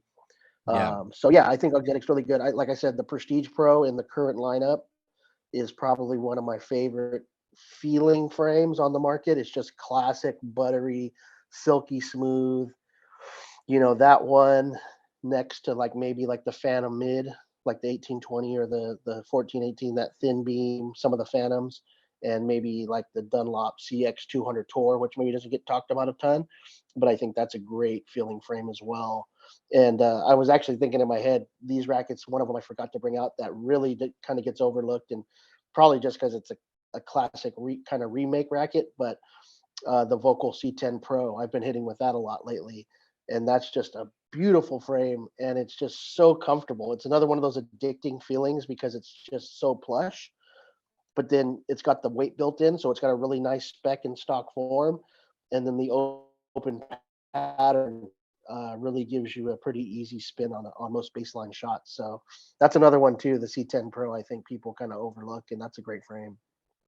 Yeah. So yeah, I think Auxetic's really good. Like I said, the Prestige Pro in the current lineup is probably one of my favorite feeling frames on the market. It's just classic, buttery, silky smooth. You know, that one next to like maybe like the Phantom Mid, like the 1820 or the 1418, that thin beam, some of the Phantoms, and maybe like the Dunlop CX 200 Tour, which maybe doesn't get talked about a ton, but I think that's a great feeling frame as well. And I was actually thinking in my head, these rackets, one of them I forgot to bring out that really kind of gets overlooked, and probably just because it's a classic kind of remake racket, but the Vocal C10 Pro. I've been hitting with that a lot lately, and that's just a beautiful frame, and it's just so comfortable. It's another one of those addicting feelings because it's just so plush, but then it's got the weight built in, so it's got a really nice spec in stock form, and then the open pattern really gives you a pretty easy spin on most baseline shots. So that's another one too. The C10 Pro, I think people kind of overlook, and that's a great frame.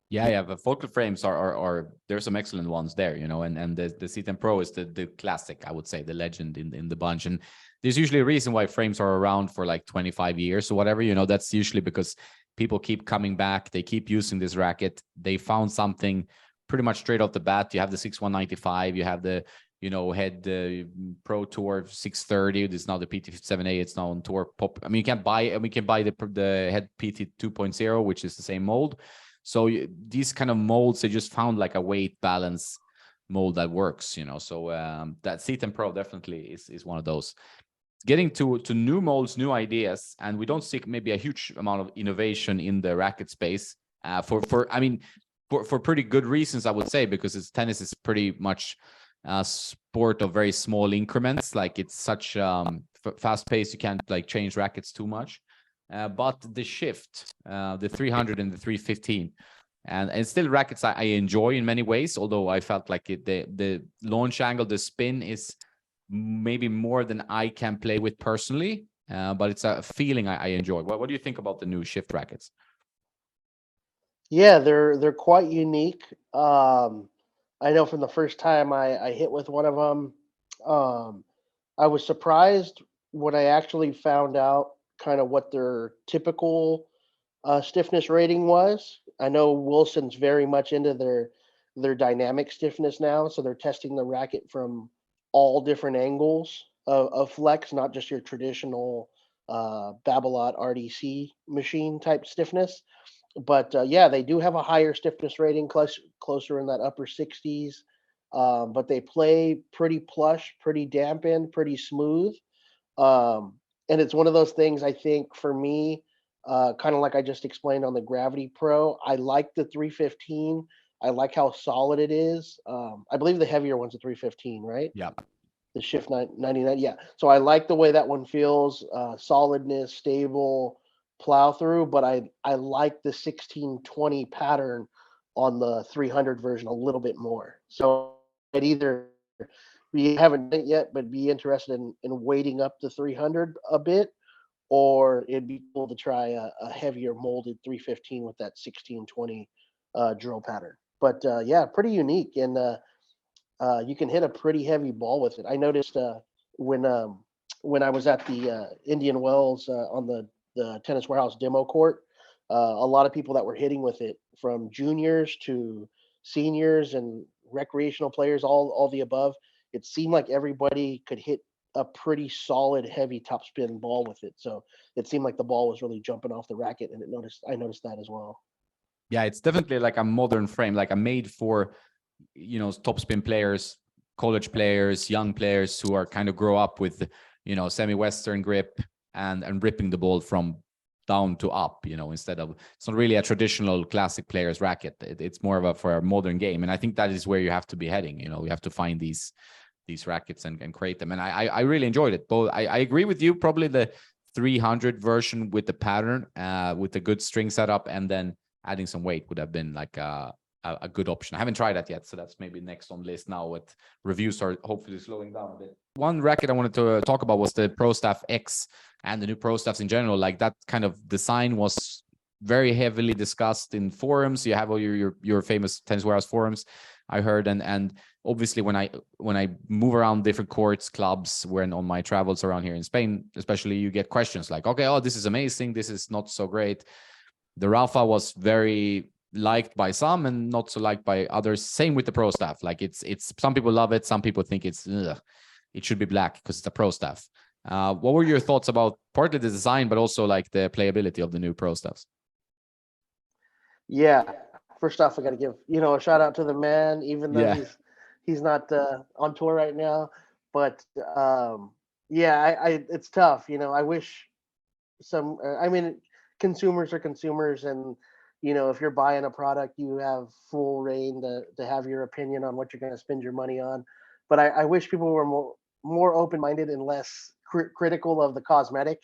Yeah. The focal frames are there's some excellent ones there, you know, and the C10 Pro is the classic, I would say, the legend in the bunch. And there's usually a reason why frames are around for like 25 years or whatever, you know. That's usually because people keep coming back, they keep using this racket. They found something pretty much straight off the bat. You have the 6195, you have the, you know, head Pro Tour 630. This is now the PT7A. It's now on Tour Pop. I mean, you can't buy, and we can buy the head PT 2.0, which is the same mold. So these kind of molds, they just found like a weight balance mold that works, you know. So that C10 Pro definitely is one of those. Getting to new molds, new ideas, and we don't see maybe a huge amount of innovation in the racket space. For pretty good reasons, I would say, because tennis is pretty much a sport of very small increments. Like it's such fast pace, you can't like change rackets too much. But the shift, the 300 and the 315, and still rackets I enjoy in many ways, although I felt like the launch angle, the spin is maybe more than I can play with personally, but it's a feeling I enjoy. What do you think about the new shift rackets? Yeah, they're quite unique. I know from the first time I hit with one of them, I was surprised when I actually found out kind of what their typical stiffness rating was. I know Wilson's very much into their dynamic stiffness now, so they're testing the racket from all different angles of flex, not just your traditional Babolat RDC machine type stiffness. But yeah, they do have a higher stiffness rating, closer in that upper 60s. But they play pretty plush, pretty dampened, pretty smooth. And it's one of those things, I think, for me, kind of like I just explained on the Gravity Pro. I like the 315. I like how solid it is. I believe the heavier one's a 315, right? Yeah. The Shift 99. Yeah. So I like the way that one feels, solidness, stable, plow through. But I like the 1620 pattern on the 300 version a little bit more. So I'd either we haven't done it yet, but be interested in weighting up the 300 a bit, or it'd be cool to try a heavier molded 315 with that 1620 drill pattern. But yeah, pretty unique, and you can hit a pretty heavy ball with it. I noticed when when I was at the Indian Wells on the Tennis Warehouse demo court, a lot of people that were hitting with it, from juniors to seniors and recreational players, all the above. It seemed like everybody could hit a pretty solid, heavy topspin ball with it. So it seemed like the ball was really jumping off the racket, and I noticed that as well. Yeah, it's definitely like a modern frame, like a made for, you know, top spin players, college players, young players who are kind of grow up with, you know, semi-Western grip and ripping the ball from down to up, you know, instead of, it's not really a traditional classic player's racket. It's more of a for a modern game. And I think that is where you have to be heading. You know, you have to find these rackets and create them. And I really enjoyed it. Both I agree with you, probably the 300 version with the pattern, with the good string setup, and then adding some weight would have been like a good option. I haven't tried that yet, so that's maybe next on the list now, with reviews are hopefully slowing down a bit. One racket I wanted to talk about was the Pro Staff X and the new Pro Staffs in general. Like that kind of design was very heavily discussed in forums. You have all your famous Tennis Warehouse forums, I heard, and obviously when I move around different courts, clubs, when on my travels around here in Spain, especially, you get questions like, okay, oh, this is amazing, this is not so great. The Rafa was very liked by some and not so liked by others. Same with the Pro Staff. Like it's some people love it, some people think it should be black because it's a Pro Staff. What were your thoughts about partly the design, but also like the playability of the new Pro Staffs? Yeah. First off, I got to give a shout out to the man, even though Yeah. he's not on tour right now. But yeah, I it's tough. I wish some. I mean, consumers are consumers, and if you're buying a product, you have full reign to have your opinion on what you're going to spend your money on. But I wish people were more open minded and less critical of the cosmetic.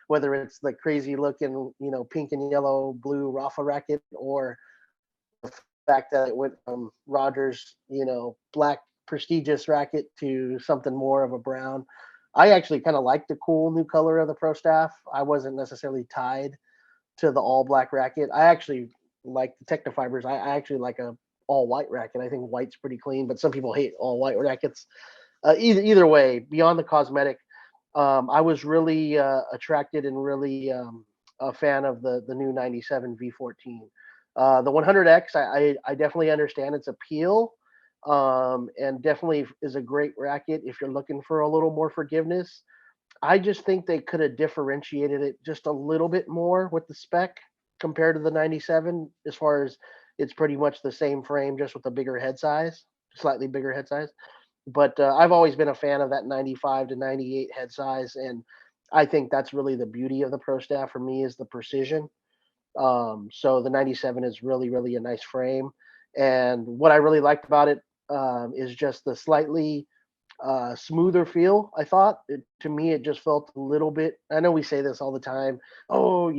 Whether it's the crazy looking pink and yellow blue Rafa racket, or the fact that it went from Rogers black prestigious racket to something more of a brown. I actually kind of like the cool new color of the Pro Staff. I wasn't necessarily tied to the all black racket. I actually like the Technofibers. I actually like a all white racket. I think white's pretty clean, but some people hate all white rackets. Either way, beyond the cosmetic, I was really attracted and really a fan of the new 97 V14. The 100X, I definitely understand its appeal, and definitely is a great racket if you're looking for a little more forgiveness. I just think they could have differentiated it just a little bit more with the spec compared to the 97, as far as it's pretty much the same frame, just with a bigger head size, slightly bigger head size. But I've always been a fan of that 95 to 98 head size, and I think that's really the beauty of the Pro Staff for me is the precision. So the 97 is really, really a nice frame. And what I really liked about it is just the slightly smoother feel. I thought to me, it just felt a little bit. I know we say this all the time. Oh,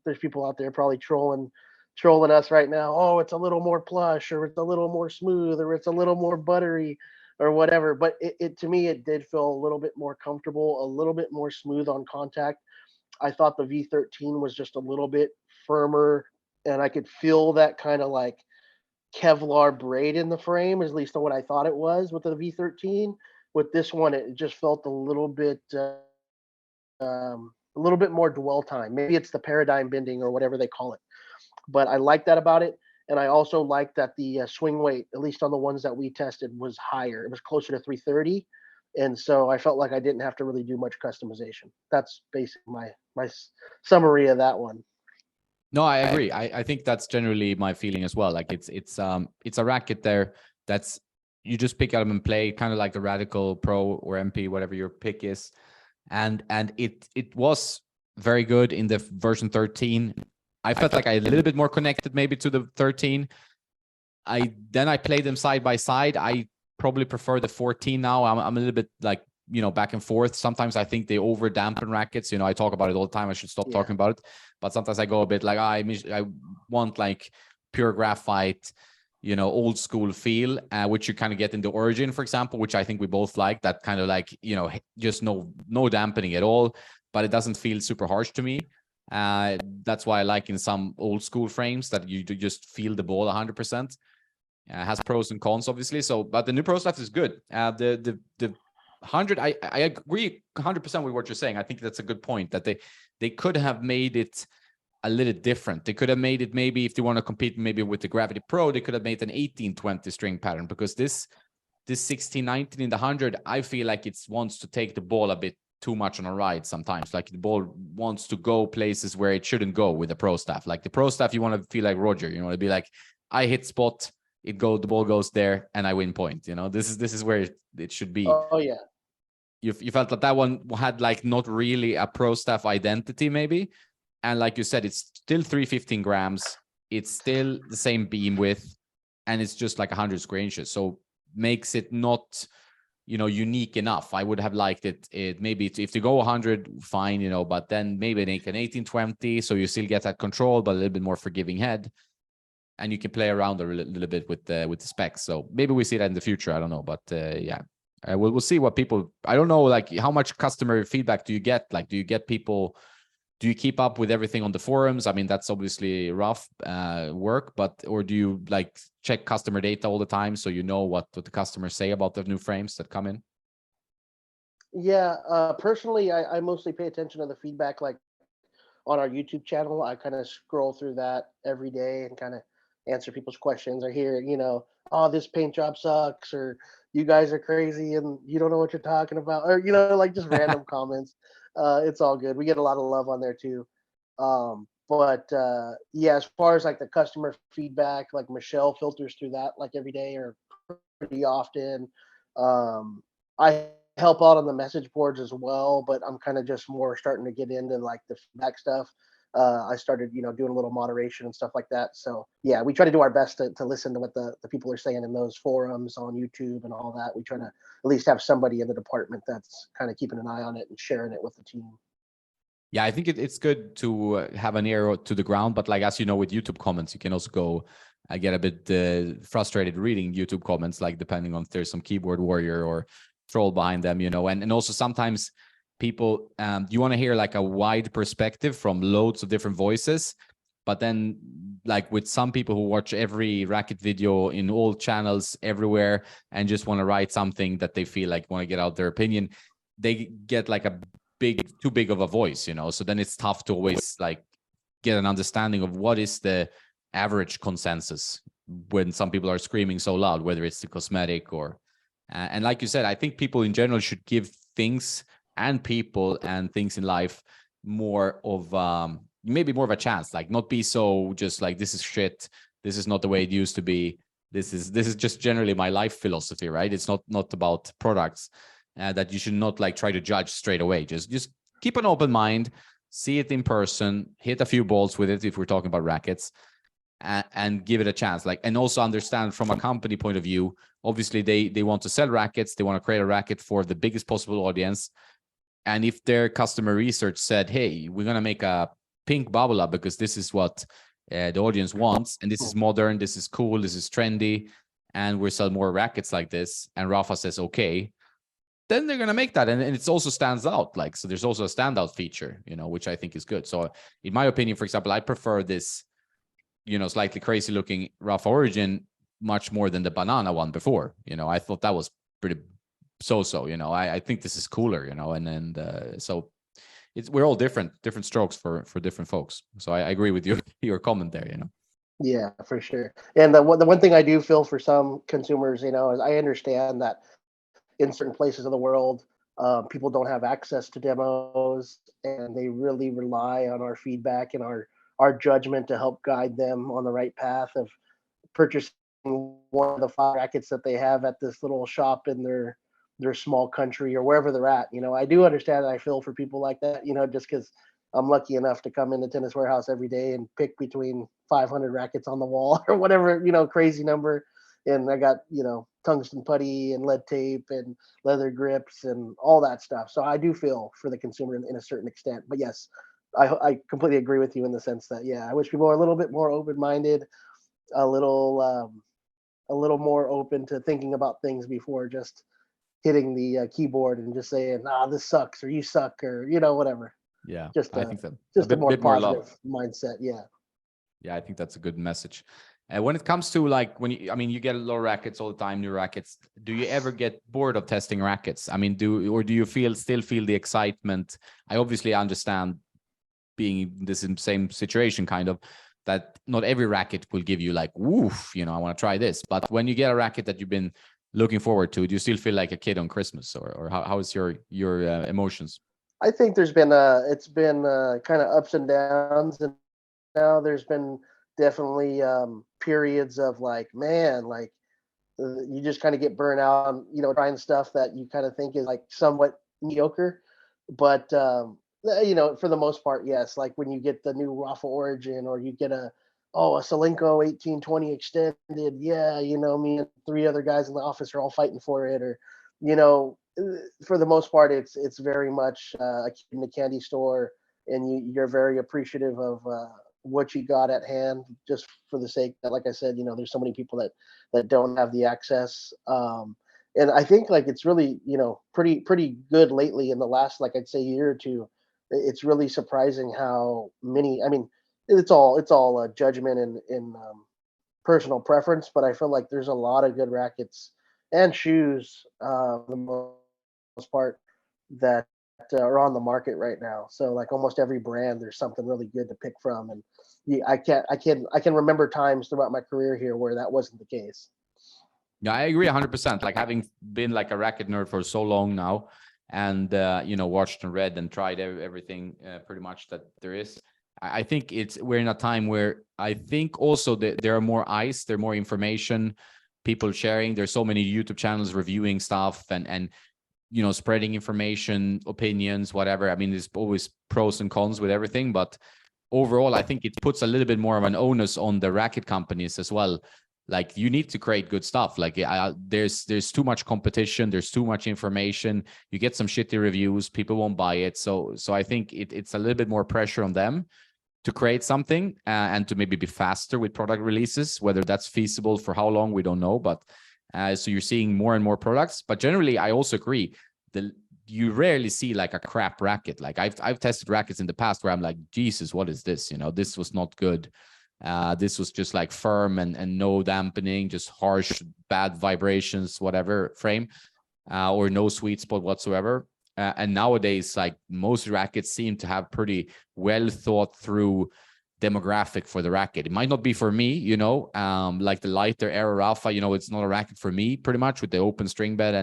there's people out there probably trolling us right now. Oh, it's a little more plush, or it's a little more smooth, or it's a little more buttery, or whatever. But it to me, it did feel a little bit more comfortable, a little bit more smooth on contact. I thought the V13 was just a little bit firmer, and I could feel that kind of like Kevlar braid in the frame, at least what I thought it was with the V13. With this one, it just felt a little bit more dwell time. Maybe it's the paradigm bending or whatever they call it, but I like that about it. And I also like that the swing weight, at least on the ones that we tested, was higher. It was closer to 330, and so I felt like I didn't have to really do much customization. That's basically my summary of that one. No, I agree. I think that's generally my feeling as well. Like it's a racket there that's you just pick up and play, kind of like the Radical Pro or MP, whatever your pick is. And it was very good in the version 13. I felt like I a little bit more connected maybe to the 13. I played them side by side. I probably prefer the 14 now. I'm a little bit like, back and forth. Sometimes I think they over dampen rackets. I talk about it all the time. I should stop talking about it. But sometimes I go a bit like, I want like pure graphite, old school feel, which you kind of get in the Origin, for example, which I think we both like. That kind of like, just no dampening at all, but it doesn't feel super harsh to me. That's why I like in some old school frames that you just feel the ball 100%. Has pros and cons, obviously. So, but the new Pro Staff is good. The 100, I agree 100% with what you're saying. I think that's a good point, that they could have made it a little different. They could have made it, maybe if they want to compete maybe with the Gravity Pro, they could have made an 18-20 string pattern, because this 16-19 in the 100, I feel like it wants to take the ball a bit too much on a ride sometimes. Like the ball wants to go places where it shouldn't go with the Pro Staff. Like the Pro Staff, you want to feel like Roger, to be like, I hit spot, the ball goes there and I win point. This is where it should be. Oh yeah. You felt that one had like not really a Pro Staff identity maybe. And like you said, it's still 315 grams. It's still the same beam width, and it's just like 100 square inches. So makes it not, unique enough. I would have liked it maybe if they go 100, fine, but then maybe make an 18-20, so you still get that control, but a little bit more forgiving head. And you can play around a little bit with the specs. So maybe we see that in the future. I don't know, but yeah. We'll see what people. I don't know, like how much customer feedback do you get? Like, do you get people? Do you keep up with everything on the forums? I mean, that's obviously rough work, or do you like check customer data all the time so you know what the customers say about the new frames that come in? Yeah, personally, I mostly pay attention to the feedback, like on our YouTube channel. I kind of scroll through that every day and kind of answer people's questions. I hear, oh, this paint job sucks, or you guys are crazy and you don't know what you're talking about, or like just random comments. It's all good. We get a lot of love on there too. But yeah, as far as like the customer feedback, like Michelle filters through that like every day or pretty often. I help out on the message boards as well, but I'm kind of just more starting to get into like the feedback stuff. I started, doing a little moderation and stuff like that. So yeah, we try to do our best to listen to what the people are saying in those forums on YouTube and all that. We try to at least have somebody in the department that's kind of keeping an eye on it and sharing it with the team. Yeah, I think it's good to have an ear to the ground, but like, as you know, with YouTube comments, you can also go, I get a bit frustrated reading YouTube comments, like depending on if there's some keyboard warrior or troll behind them, and also sometimes people, you want to hear like a wide perspective from loads of different voices. But then, like with some people who watch every racket video in all channels everywhere and just want to write something that they feel like want to get out their opinion, they get like a too big of a voice, you know. So then it's tough to always like get an understanding of what is the average consensus when some people are screaming so loud, whether it's the cosmetic or and like you said, I think people in general should give things and people and things in life more of maybe more of a chance, like not be so just like, this is shit, this is not the way it used to be, this is just generally my life philosophy, right? It's not about products, that you should not like try to judge straight away. Just keep an open mind, see it in person, hit a few balls with it if we're talking about rackets, and give it a chance. Like, and also understand from a company point of view, obviously they want to sell rackets, they want to create a racket for the biggest possible audience. And if their customer research said, hey, we're going to make a pink bubble up because this is what the audience wants, and this is modern, this is cool, this is trendy, and we sell more rackets like this, and Rafa says okay, then they're going to make that. And it also stands out, like, so there's also a standout feature, you know, which I think is good. So in my opinion, for example, I prefer this, you know, slightly crazy looking Rafa Origin much more than the banana one before. You know, I thought that was pretty so, you know. I think this is cooler, you know, and so we're all different strokes for different folks. So I agree with your comment there, you know. Yeah, for sure. And the one thing I do feel for some consumers, you know, is I understand that in certain places of the world, people don't have access to demos, and they really rely on our feedback and our judgment to help guide them on the right path of purchasing one of the 5 rackets that they have at this little shop in their small country or wherever they're at. You know, I do understand that. I feel for people like that, you know, just because I'm lucky enough to come into Tennis Warehouse every day and pick between 500 rackets on the wall or whatever, you know, crazy number. And I got, you know, tungsten putty and lead tape and leather grips and all that stuff. So I do feel for the consumer in a certain extent. But yes, I completely agree with you in the sense that, yeah, I wish people were a little bit more open-minded, a little more open to thinking about things before just hitting the keyboard and just saying, "Ah, this sucks," or "You suck," or you know, whatever. Yeah, Just I think so. just a more Bit more love. positive mindset. Yeah. Yeah, I think that's a good message. When it comes to like when you, I mean, you get a lot of rackets all the time, new rackets. Do you ever get bored of testing rackets? I mean, do you still feel the excitement? I obviously understand being in this same situation, kind of, that not every racket will give you like, woof, you know, I want to try this. But when you get a racket that you've been looking forward to, do you still feel like a kid on Christmas, or how is your emotions? I think it's been kind of ups and downs, and now there's been definitely periods of like, man, like you just kind of get burnt out on, you know, trying stuff that you kind of think is like somewhat mediocre. But you know, for the most part, yes. Like when you get the new Rafa Origin, or you get a Solinko 1820 extended, yeah, you know, me and 3 other guys in the office are all fighting for it, or you know, for the most part, it's very much a kid in the candy store, and you're very appreciative of what you got at hand, just for the sake that, like I said, you know, there's so many people that don't have the access. And I think like it's really, you know, pretty good lately in the last, like I'd say, year or two. It's really surprising how many. I mean, it's all judgment and personal preference, but I feel like there's a lot of good rackets and shoes, for the most part, that are on the market right now. So like almost every brand, there's something really good to pick from, and yeah, I can remember times throughout my career here where that wasn't the case. Yeah, I agree 100%. Like having been like a racket nerd for so long now, and you know, watched and read and tried everything pretty much that there is. I think we're in a time where I think also that there are more eyes, there are more information, people sharing. There's so many YouTube channels reviewing stuff and you know, spreading information, opinions, whatever. I mean, there's always pros and cons with everything, but overall, I think it puts a little bit more of an onus on the racket companies as well. Like you need to create good stuff. Like there's too much competition, there's too much information. You get some shitty reviews, people won't buy it. So I think it's a little bit more pressure on them to create something and to maybe be faster with product releases. Whether that's feasible for how long, we don't know. But so you're seeing more and more products. But generally, I also agree. you rarely see like a crap racket. Like I've tested rackets in the past where I'm like, Jesus, what is this? This was not good. This was just like firm and no dampening, just harsh, bad vibrations, whatever frame, or no sweet spot whatsoever. And nowadays, like most rackets seem to have pretty well thought through demographic for the racket. It might not be for me, like the lighter Aero Alpha, it's not a racket for me pretty much with the open string bed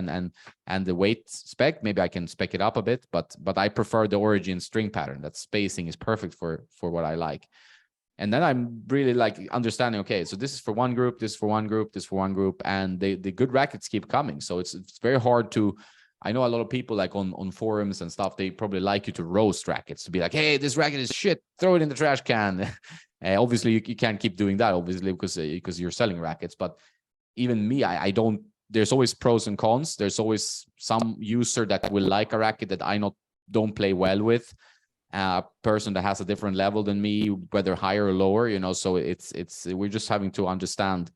and the weight spec. Maybe I can spec it up a bit, but I prefer the Origin string pattern. That spacing is perfect for what I like. And then I'm really like understanding, okay, so this is for one group, this is for one group, this is for one group, and the good rackets keep coming. So it's very hard to, I know a lot of people like on forums and stuff, they probably like you to roast rackets, to be like, hey, this racket is shit, throw it in the trash can. Obviously, you can't keep doing that, obviously, because you're selling rackets. But even me, I don't, there's always pros and cons. There's always some user that will like a racket that I don't play well with. A person that has a different level than me, whether higher or lower, so it's we're just having to understand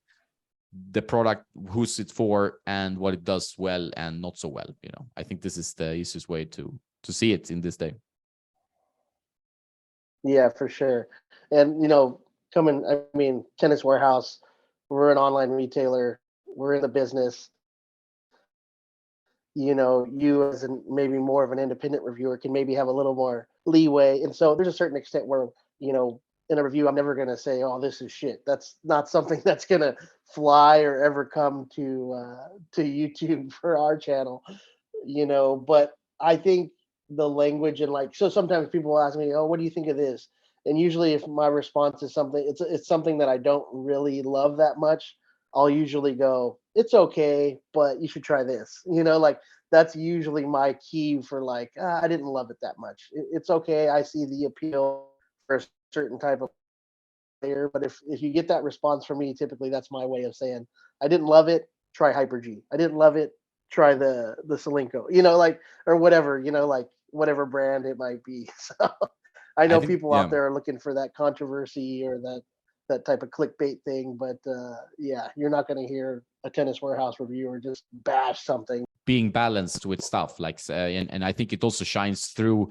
the product, who's it for, and what it does well and not so well. I think this is the easiest way to see it in this day. Yeah, for sure. And Tennis Warehouse, we're an online retailer, we're in the business. You as maybe more of an independent reviewer can maybe have a little more leeway. And so there's a certain extent where, in a review, I'm never going to say, oh, this is shit. That's not something that's going to fly or ever come to YouTube for our channel, but I think the language and so sometimes people will ask me, oh, what do you think of this? And usually if my response is something, it's something that I don't really love that much, I'll usually go, it's okay, but you should try this. That's usually my key for I didn't love it that much. It's okay. I see the appeal for a certain type of player, but if you get that response from me, typically that's my way of saying, I didn't love it, try Hyper G. I didn't love it, try the Solinco, or whatever, whatever brand it might be. So I know people out there are looking for that controversy or that type of clickbait thing, but yeah, you're not going to hear a Tennis Warehouse reviewer just bash something. Being balanced with stuff and I think it also shines through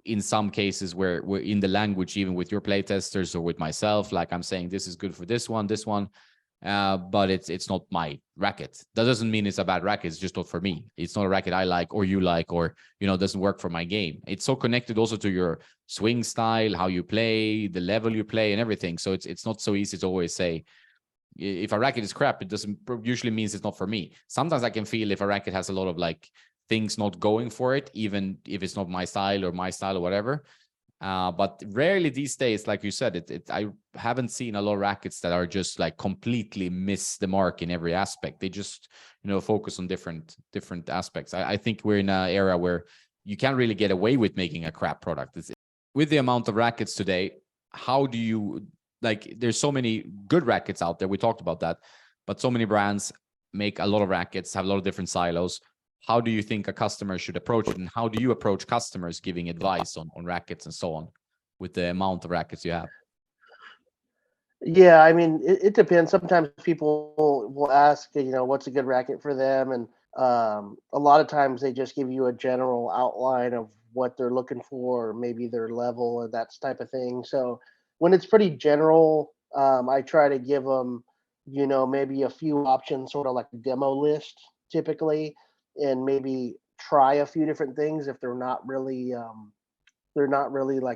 in some cases where we're in the language, even with your playtesters or with myself, like I'm saying, this is good for this one, but it's not my racket. That doesn't mean it's a bad racket. It's just not for me. It's not a racket I like or you like, or doesn't work for my game. It's so connected also to your swing style, how you play, the level you play, and everything. So it's not so easy to always say if a racket is crap. It doesn't usually means it's not for me. Sometimes I can feel if a racket has a lot of things not going for it, even if it's not my style or whatever. But rarely these days, like you said, I haven't seen a lot of rackets that are just completely miss the mark in every aspect. They just, focus on different aspects. I think we're in an era where you can't really get away with making a crap product. With the amount of rackets today, how do you, there's so many good rackets out there. We talked about that, but so many brands make a lot of rackets, have a lot of different silos. How do you think a customer should approach it, and how do you approach customers giving advice on rackets and so on with the amount of rackets you have? Yeah, I mean, it depends. Sometimes people will ask, what's a good racket for them, and a lot of times they just give you a general outline of what they're looking for, or maybe their level and that type of thing. So when it's pretty general, I try to give them, maybe a few options, sort of like a demo list typically, and maybe try a few different things if they're not really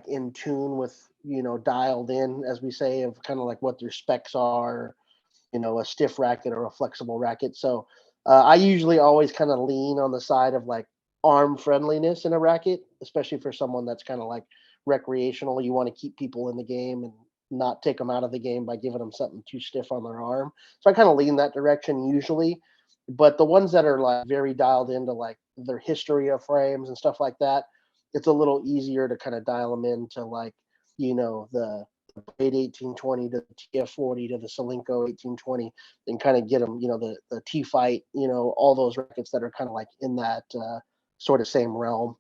in tune with, dialed in, as we say, of kind of what their specs are, a stiff racket or a flexible racket. So I usually always kind of lean on the side of arm friendliness in a racket, especially for someone that's kind of recreational. You want to keep people in the game and not take them out of the game by giving them something too stiff on their arm. So I kind of lean that direction usually. But the ones that are very dialed into their history of frames and stuff like that, it's a little easier to kind of dial them into the Blade 1820 to the TF40 to the Solinco 1820, and kind of get them, the T-Fight, all those rackets that are kind of in that sort of same realm,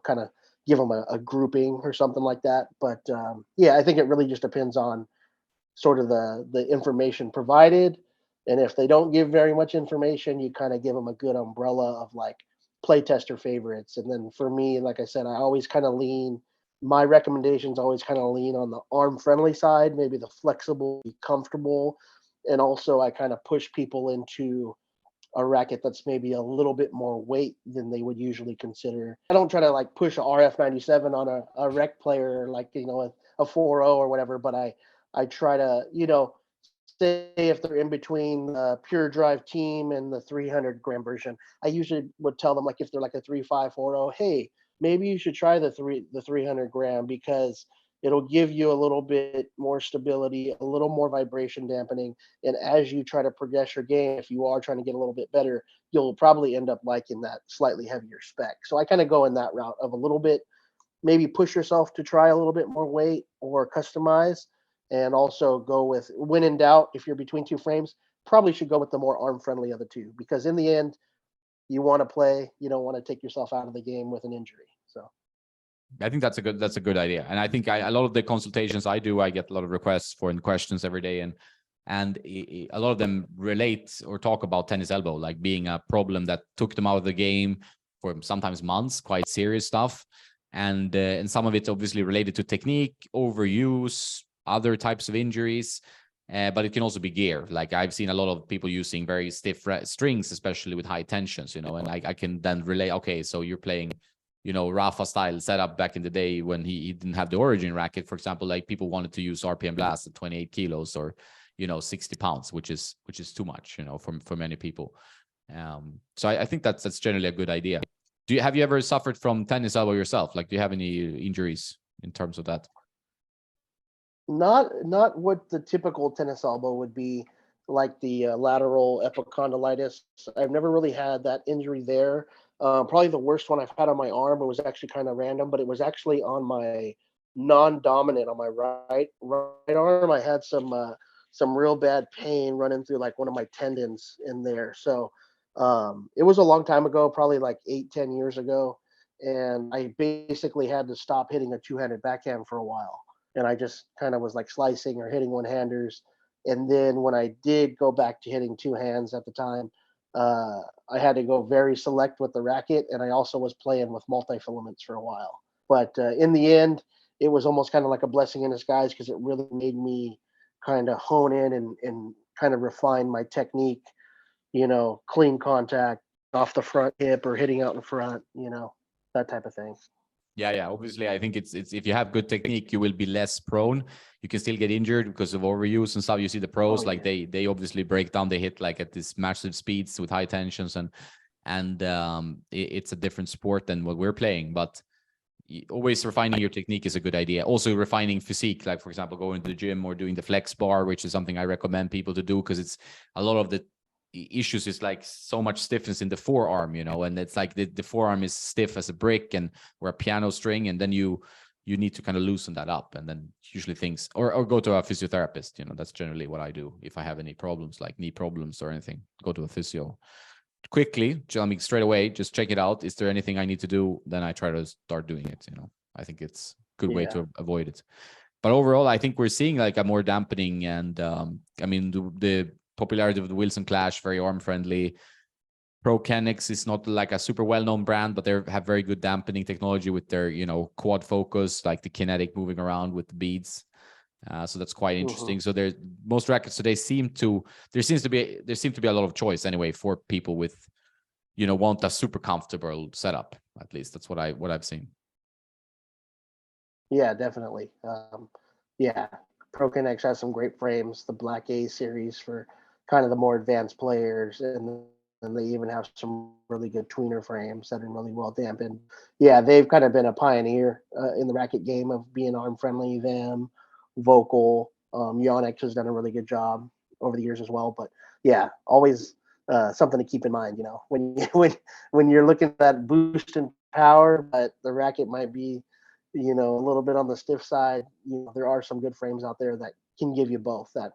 kind of give them a grouping or something like that. But yeah, I think it really just depends on sort of the information provided. And if they don't give very much information, you kind of give them a good umbrella of playtester favorites. And then for me, like I said, I always kind of my recommendations always kind of lean on the arm friendly side, maybe the flexible, be comfortable. And also I kind of push people into a racket that's maybe a little bit more weight than they would usually consider. I don't try to like push a RF97 on a rec player, like, a 4.0 or whatever, but I try to, say if they're in between the pure drive team and the 300 gram version, I usually would tell them, like, if they're like a 3.540, hey, maybe you should try the 300 gram, because it'll give you a little bit more stability, a little more vibration dampening. And as you try to progress your game, if you are trying to get a little bit better, you'll probably end up liking that slightly heavier spec. So I kind of go in that route of a little bit, maybe push yourself to try a little bit more weight or customize, and also go with, when in doubt, if you're between two frames, probably should go with the more arm friendly of the two, because in the end, you want to play, you don't want to take yourself out of the game with an injury. So I think that's a good idea. And I think a lot of the consultations I do, I get a lot of requests for and questions every day. And a lot of them relate or talk about tennis elbow, like being a problem that took them out of the game for sometimes months, quite serious stuff. And some of it's obviously related to technique, overuse, other types of injuries. But it can also be gear. Like I've seen a lot of people using very stiff strings, especially with high tensions, and I can then relate, okay, so you're playing, Rafa style setup back in the day when he didn't have the origin racket, for example. Like people wanted to use RPM blast at 28 kilos or 60 pounds, which is too much, for many people. So I think that's generally a good idea. Have you ever suffered from tennis elbow yourself? Like, do you have any injuries in terms of that? not what the typical tennis elbow would be, like the lateral epicondylitis. I've never really had that injury there. Probably the worst one I've had on my arm, it was actually kind of random, but it was actually on my non-dominant, on my right arm. I had some real bad pain running through like one of my tendons in there. So it was a long time ago, probably like 8-10 years ago, and I basically had to stop hitting a two-handed backhand for a while, and I just kind of was like slicing or hitting one-handers. And then when I did go back to hitting two hands at the time, uh, I had to go very select with the racket, and I also was playing with multi-filaments for a while. But in the end, it was almost kind of like a blessing in disguise, because it really made me kind of hone in and kind of refine my technique, clean contact off the front hip or hitting out in front, that type of thing. Yeah. Obviously, I think it's if you have good technique, you will be less prone. You can still get injured because of overuse and stuff. You see the pros, like they obviously break down the hit like at this massive speeds with high tensions, and it's a different sport than what we're playing. But always refining your technique is a good idea. Also refining physique, like for example, going to the gym or doing the flex bar, which is something I recommend people to do, because it's a lot of the issues is like so much stiffness in the forearm, and it's like the forearm is stiff as a brick and or a piano string, and then you need to kind of loosen that up, and then usually things or go to a physiotherapist. That's generally what I do if I have any problems, like knee problems or anything. Go to a physio quickly. I mean, straight away, just check it out. Is there anything I need to do? Then I try to start doing it. I think it's a good way to avoid it. But overall, I think we're seeing like a more dampening, and I mean the popularity of the Wilson Clash, very arm friendly. Pro Kenix is not like a super well-known brand, but they have very good dampening technology with their, quad focus, like the kinetic moving around with the beads. So that's quite interesting. So there's most rackets today there seems to be a lot of choice anyway for people with, want a super comfortable setup. At least that's what I've seen. Yeah, definitely. Yeah, ProKinex has some great frames. The Black A series for kind of the more advanced players, and they even have some really good tweener frames that are really well dampened. Yeah, they've kind of been a pioneer in the racket game of being arm friendly. Them, Vocal, Yonex has done a really good job over the years as well. But yeah, always something to keep in mind. When when you're looking at that boost in power, but the racket might be a little bit on the stiff side. There are some good frames out there that can give you both that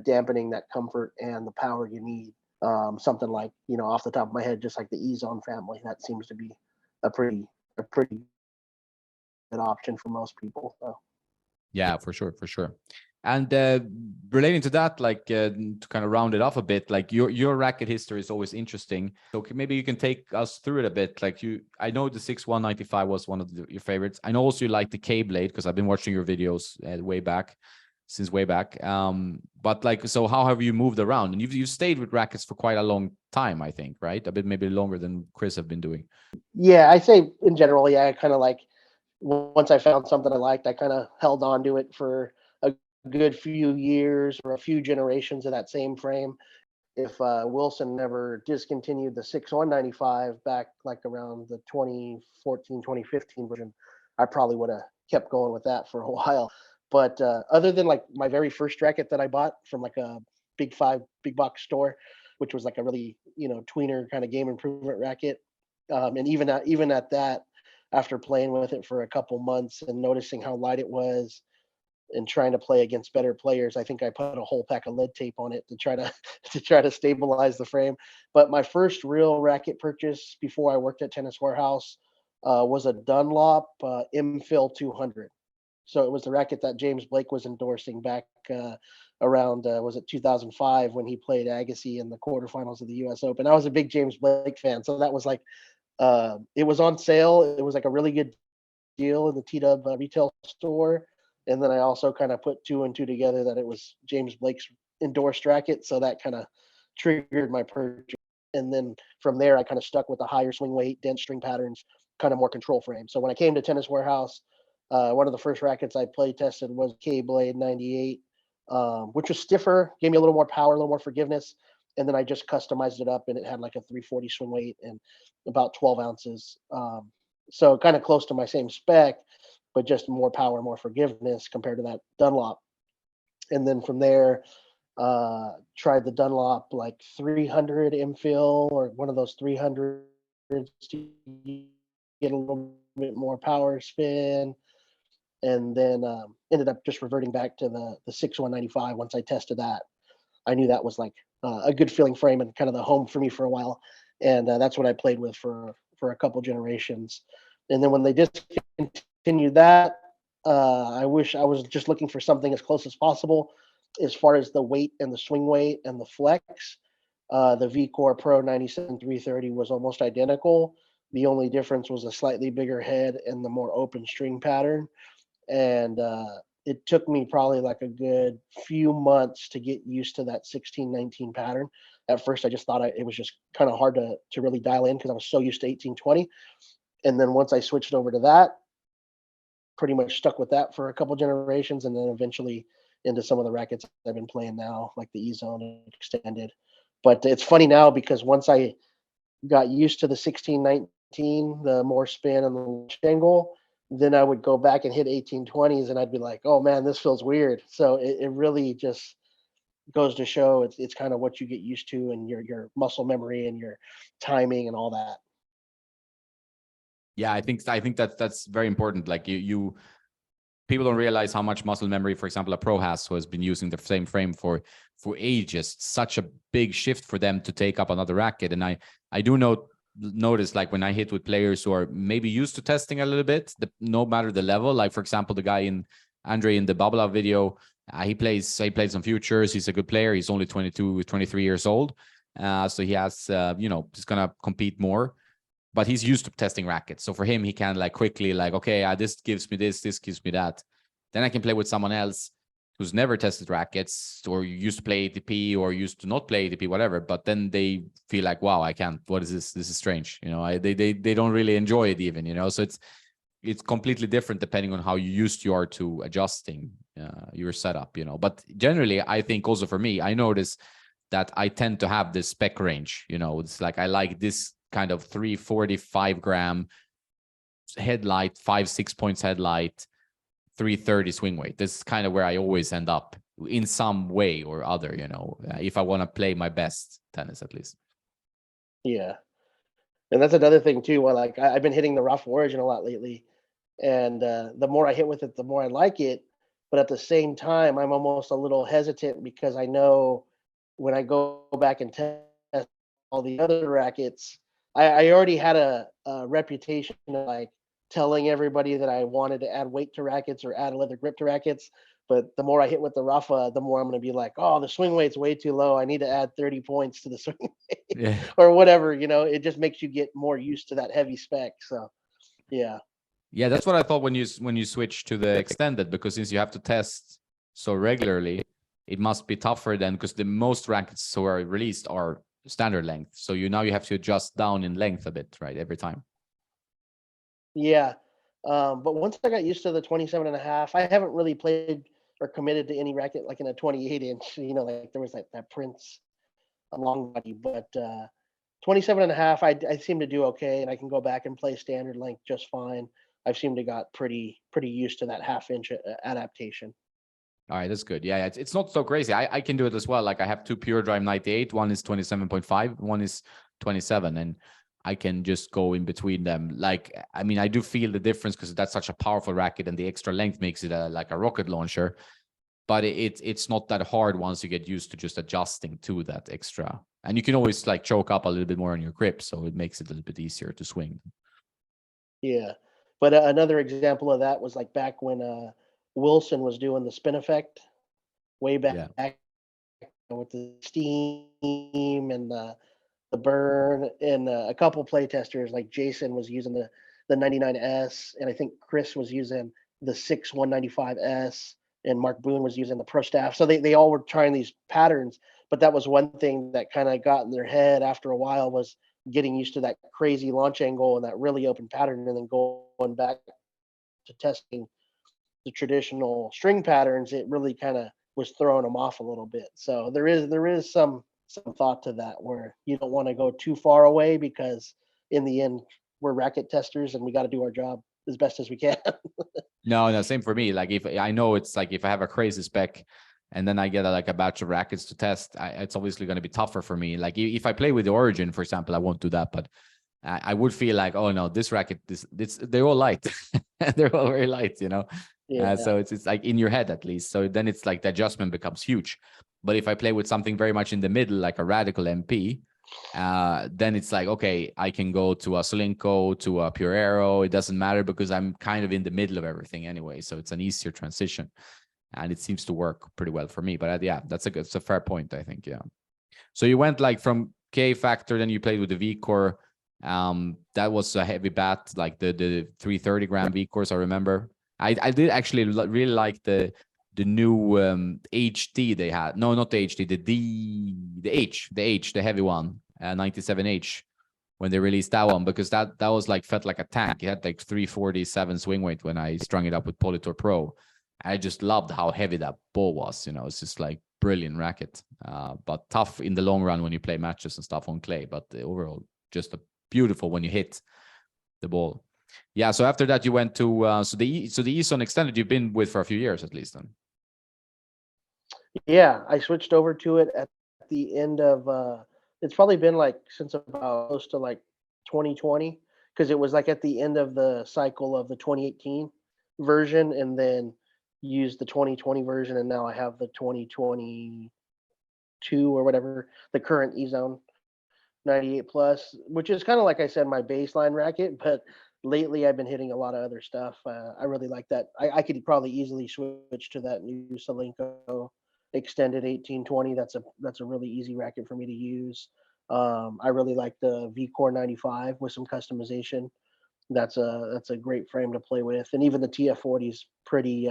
dampening, that comfort, and the power you need. Something like, off the top of my head, just like the E-Zone family, that seems to be a pretty good option for most people. So. Yeah, for sure. And relating to that, like to kind of round it off a bit, like your racket history is always interesting. So maybe you can take us through it a bit. Like I know the 6195 was one of your favorites. I know also you like the K Blade because I've been watching your videos since way back. But like, so how have you moved around? And you've stayed with rackets for quite a long time, I think, right? A bit maybe longer than Chris have been doing. Yeah, I say in general, yeah, I kind of like once I found something I liked, I kind of held on to it for a good few years or a few generations of that same frame. If Wilson never discontinued the 6195 back like around the 2014, 2015 version, I probably would have kept going with that for a while. But other than like my very first racket that I bought from like a big box store, which was like a really, tweener kind of game improvement racket. And even at that, after playing with it for a couple months and noticing how light it was and trying to play against better players, I think I put a whole pack of lead tape on it to try to to try to stabilize the frame. But my first real racket purchase before I worked at Tennis Warehouse was a Dunlop Mfill 200. So it was the racket that James Blake was endorsing back around was it 2005 when he played Agassi in the quarterfinals of the U.S. Open. I was a big James Blake fan, so that was like it was on sale. It was like a really good deal in the T-Dub retail store. And then I also kind of put two and two together that it was James Blake's endorsed racket. So that kind of triggered my purchase. And then from there, I kind of stuck with the higher swing weight, dense string patterns, kind of more control frame. So when I came to Tennis Warehouse, one of the first rackets I play tested was K-Blade 98, which was stiffer, gave me a little more power, a little more forgiveness. And then I just customized it up and it had like a 340 swing weight and about 12 ounces. So kind of close to my same spec, but just more power, more forgiveness compared to that Dunlop. And then from there, tried the Dunlop like 300 Mfill or one of those 300s to get a little bit more power spin. And then ended up just reverting back to the 6195 once I tested that. I knew that was like a good feeling frame and kind of the home for me for a while. And that's what I played with for a couple generations. And then when they discontinued that, I wish I was just looking for something as close as possible as far as the weight and the swing weight and the flex. The VCore Pro 97 330 was almost identical. The only difference was a slightly bigger head and the more open string pattern. And it took me probably like a good few months to get used to that 1619 pattern. At first, I just thought it was just kind of hard to really dial in because I was so used to 1820. And then once I switched over to that, pretty much stuck with that for a couple generations, and then eventually into some of the rackets I've been playing now, like the E-Zone Extended. But it's funny now because once I got used to the 1619, the more spin and the launch angle, then I would go back and hit 1820s and I'd be like, oh man, this feels weird. So it really just goes to show it's kind of what you get used to and your muscle memory and your timing and all that. Yeah, I think that's very important. Like you people don't realize how much muscle memory, for example, a pro has who has been using the same frame for ages. Such a big shift for them to take up another racket. And I do notice like when I hit with players who are maybe used to testing a little bit, no matter the level. Like for example, the guy in Andre in the Babala video, he plays some futures. He's a good player. He's only 22, 23 years old. So he has, he's gonna compete more. But he's used to testing rackets. So for him, he can like quickly like, okay, this gives me this gives me that. Then I can play with someone else who's never tested rackets or used to play ATP or used to not play ATP, whatever. But then they feel like, wow, I can't. What is this? This is strange. They don't really enjoy it even, So it's completely different depending on how used you are to adjusting your setup, But generally, I think also for me, I notice that I tend to have this spec range, It's like I like this kind of 345 gram headlight, 5-6 points headlight, 330 swing weight. This is kind of where I always end up in some way or other, if I want to play my best tennis at least. Yeah. And that's another thing too. Where like I've been hitting the rough origin a lot lately. And the more I hit with it, the more I like it. But at the same time, I'm almost a little hesitant because I know when I go back and test all the other rackets, I already had a reputation of like telling everybody that I wanted to add weight to rackets or add a leather grip to rackets. But the more I hit with the Rafa, the more I'm going to be like, oh, the swing weight's way too low. I need to add 30 points to the swing weight Yeah. or whatever. It just makes you get more used to that heavy spec. So, yeah. Yeah, that's what I thought when you switch to the extended, because since you have to test so regularly, it must be tougher then, because the most rackets who are released are standard length. So now you have to adjust down in length a bit, right? Every time. Yeah. But once I got used to the 27.5, I haven't really played or committed to any racket like in a 28 inch, like there was that Prince long body, but 27.5, I seem to do okay, and I can go back and play standard length just fine. I've seemed to got pretty used to that half-inch adaptation. All right, that's good. Yeah, it's not so crazy. I can do it as well. Like I have two Pure Drive 98. One is 27.5, one is 27, and I can just go in between them. Like, I mean, I do feel the difference because that's such a powerful racket, and the extra length makes it like a rocket launcher. But it's not that hard once you get used to just adjusting to that extra. And you can always like choke up a little bit more on your grip, so it makes it a little bit easier to swing. Yeah, but another example of that was like back when Wilson was doing the spin effect way back Yeah. with the steam and the burn, and a couple playtesters like Jason was using the 99S, and I think Chris was using the 6 195S, and Mark Boone was using the Pro Staff. So they all were trying these patterns, but that was one thing that kind of got in their head after a while, was getting used to that crazy launch angle and that really open pattern, and then going back to testing the traditional string patterns. It really kind of was throwing them off a little bit. So there is some thought to that, where you don't want to go too far away, because in the end we're racket testers and we got to do our job as best as we can. No, same for me. Like if I know it's like if I have a crazy spec and then I get like a batch of rackets to test, it's obviously going to be tougher for me. Like if I play with the Origin, for example, I won't do that, but I would feel like, oh no, this racket, they're all light. They're all very light, Yeah. So it's like in your head at least. So then it's like the adjustment becomes huge. But if I play with something very much in the middle, like a Radical MP, then it's like, okay, I can go to a Solinco, to a Pure Aero. It doesn't matter because I'm kind of in the middle of everything anyway. So it's an easier transition, and it seems to work pretty well for me. But yeah, it's a fair point, I think. Yeah. So you went like from K Factor, then you played with the V Core. That was a heavy bat, like the 330 gram V Cores. I remember. I did actually really like the new HD they had. No, not the HD, the heavy one, 97H, when they released that one, because that was like felt like a tank. It had like 347 swing weight when I strung it up with Polytour Pro. I just loved how heavy that ball was. It's just like brilliant racket, but tough in the long run when you play matches and stuff on clay. But overall, just beautiful when you hit the ball. Yeah. So after that, you went to so the ESON Extended you've been with for a few years at least then. Yeah, I switched over to it at the end of it's probably been like since about close to like 2020, because it was like at the end of the cycle of the 2018 version, and then used the 2020 version, and now I have the 2022 or whatever, the current E-Zone 98 plus, which is kind of like I said, my baseline racket. But lately I've been hitting a lot of other stuff. I really like that. I could probably easily switch to that new Solinco extended 1820. That's a really easy racket for me to use. I really like the V Core 95 with some customization. That's a great frame to play with, and even the TF40 is pretty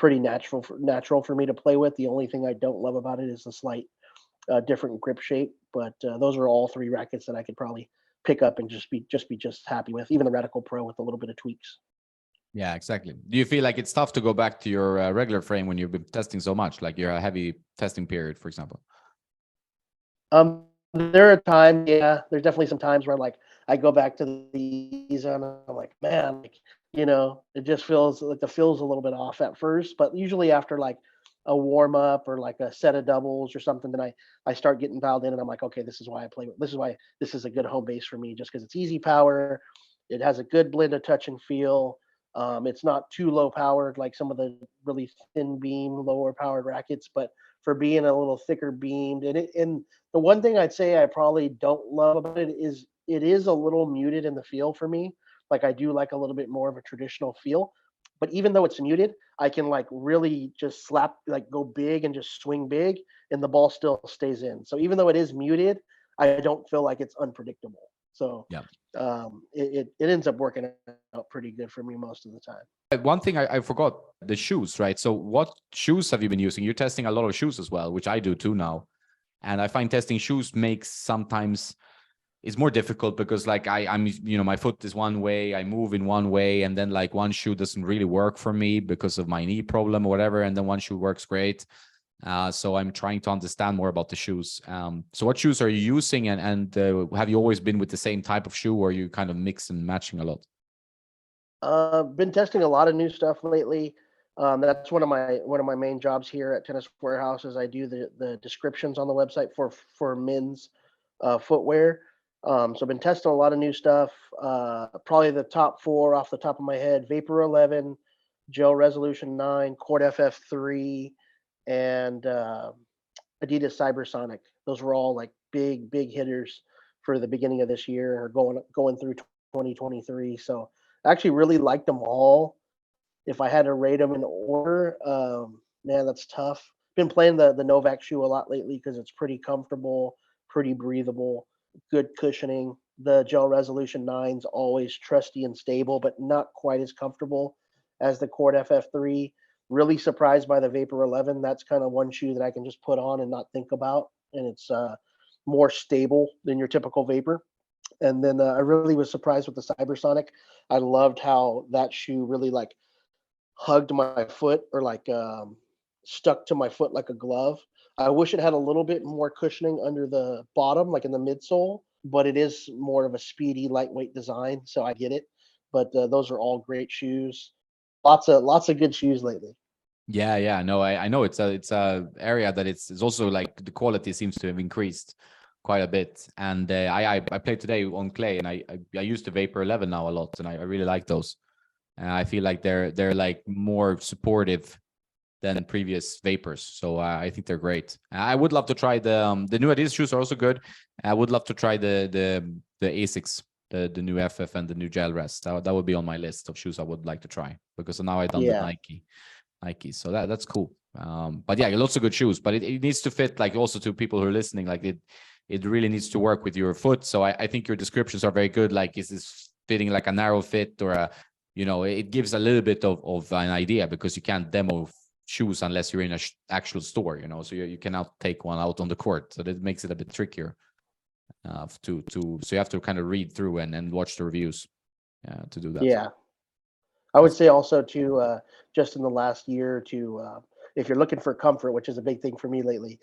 natural for me to play with. The only thing I don't love about it is the slight different grip shape. But those are all three rackets that I could probably pick up and just happy with. Even the Radical Pro with a little bit of tweaks. Yeah, exactly. Do you feel like it's tough to go back to your regular frame when you've been testing so much, like your heavy testing period, for example? There are times, yeah, there's definitely some times where like I go back to the zone and I'm like, man, like, it just feels like the feel's a little bit off at first, but usually after like a warm up or like a set of doubles or something, then I start getting dialed in, and I'm like, okay, this is why I play with, this is why this is a good home base for me, just because it's easy power, it has a good blend of touch and feel. It's not too low powered like some of the really thin beam, lower powered rackets, but for being a little thicker beamed, and the one thing I'd say I probably don't love about it is a little muted in the feel for me. Like I do like a little bit more of a traditional feel, But even though it's muted, I can like really just slap, like go big and just swing big, and the ball still stays in. So even though it is muted, I don't feel like it's unpredictable. So Yeah. it ends up working out pretty good for me most of the time. One thing I forgot, the shoes, right? So what shoes have you been using? You're testing a lot of shoes as well, which I do too now. And I find testing shoes makes sometimes it's more difficult because like I'm, my foot is one way, I move in one way, and then like one shoe doesn't really work for me because of my knee problem or whatever. And then one shoe works great. So I'm trying to understand more about the shoes. So what shoes are you using, and have you always been with the same type of shoe, or you kind of mix and matching a lot? Been testing a lot of new stuff lately. That's one of my main jobs here at Tennis Warehouse is I do the descriptions on the website for men's footwear. So I've been testing a lot of new stuff. Probably the top four off the top of my head: Vapor 11, Gel Resolution 9, Court FF3, and Adidas Cybersonic. Those were all like big hitters for the beginning of this year or going through 2023. So I actually really liked them all. If I had to rate them in order, man, that's tough. Been playing the Novak shoe a lot lately because it's pretty comfortable, pretty breathable, good cushioning. The Gel Resolution 9's always trusty and stable, but not quite as comfortable as the Court FF3. Really surprised by the Vapor 11. That's kind of one shoe that I can just put on and not think about, and it's more stable than your typical Vapor. And then I really was surprised with the Cybersonic. I loved how that shoe really like hugged my foot or like stuck to my foot like a glove. I wish it had a little bit more cushioning under the bottom, like in the midsole, but it is more of a speedy, lightweight design, so I get it. But those are all great shoes. Lots of good shoes lately. Yeah. No, I know it's a area that it's also like the quality seems to have increased quite a bit. And I played today on clay, and I use the Vapor 11 now a lot, and I really like those. And I feel like they're like more supportive than previous Vapors, so I think they're great. I would love to try the new Adidas shoes are also good. I would love to try the Asics, the new FF and the new Gel Rest. That would be on my list of shoes I would like to try, because now I've done the Yeah, Nike, so that's cool. But yeah, lots of good shoes, but it needs to fit, like, also to people who are listening, like it really needs to work with your foot. So I think your descriptions are very good. Like, is this fitting like a narrow fit or a, it gives a little bit of an idea, because you can't demo shoes unless you're in a actual store, so you cannot take one out on the court. So that makes it a bit trickier so you have to kind of read through and watch the reviews to do that. yeah. I would say also to just in the last year or two, if you're looking for comfort, which is a big thing for me lately,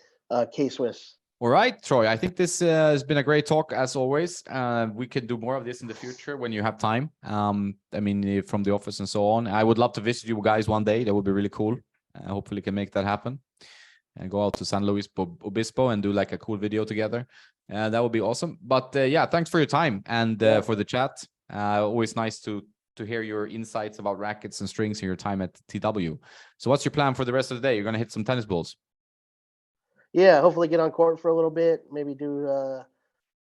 K-Swiss. All right, Troy, I think this has been a great talk as always. We can do more of this in the future when you have time. I mean, from the office and so on. I would love to visit you guys one day. That would be really cool. Hopefully can make that happen and go out to San Luis Obispo and do like a cool video together. That would be awesome. But yeah, thanks for your time and for the chat. Always nice to hear your insights about rackets and strings and your time at TW. So what's your plan for the rest of the day? You're going to hit some tennis balls. Yeah, hopefully get on court for a little bit, maybe do a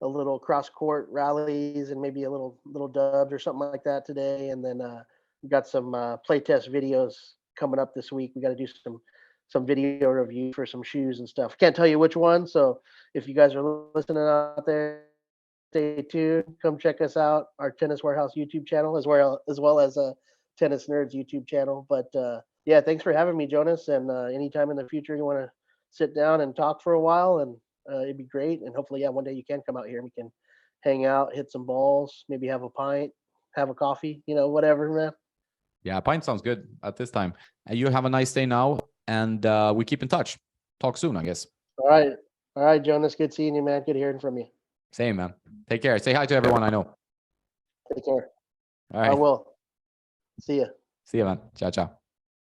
little cross court rallies and maybe a little dubs or something like that today. And then we got some playtest videos coming up this week. We got to do some video review for some shoes and stuff. Can't tell you which one. So if you guys are listening out there, stay tuned. Come check us out, our Tennis Warehouse YouTube channel, as well as a Tennis Nerds YouTube channel. But yeah, thanks for having me, Jonas. And anytime in the future you want to sit down and talk for a while, and it'd be great. And hopefully, yeah, one day you can come out here and we can hang out, hit some balls, maybe have a pint, have a coffee, whatever, man. Yeah, a pint sounds good at this time. You have a nice day now, and we keep in touch. Talk soon, I guess. All right, Jonas. Good seeing you, man. Good hearing from you. Same, man. Take care. Say hi to everyone I know. Take care. All right. I will. See ya. See you, man. Ciao, ciao.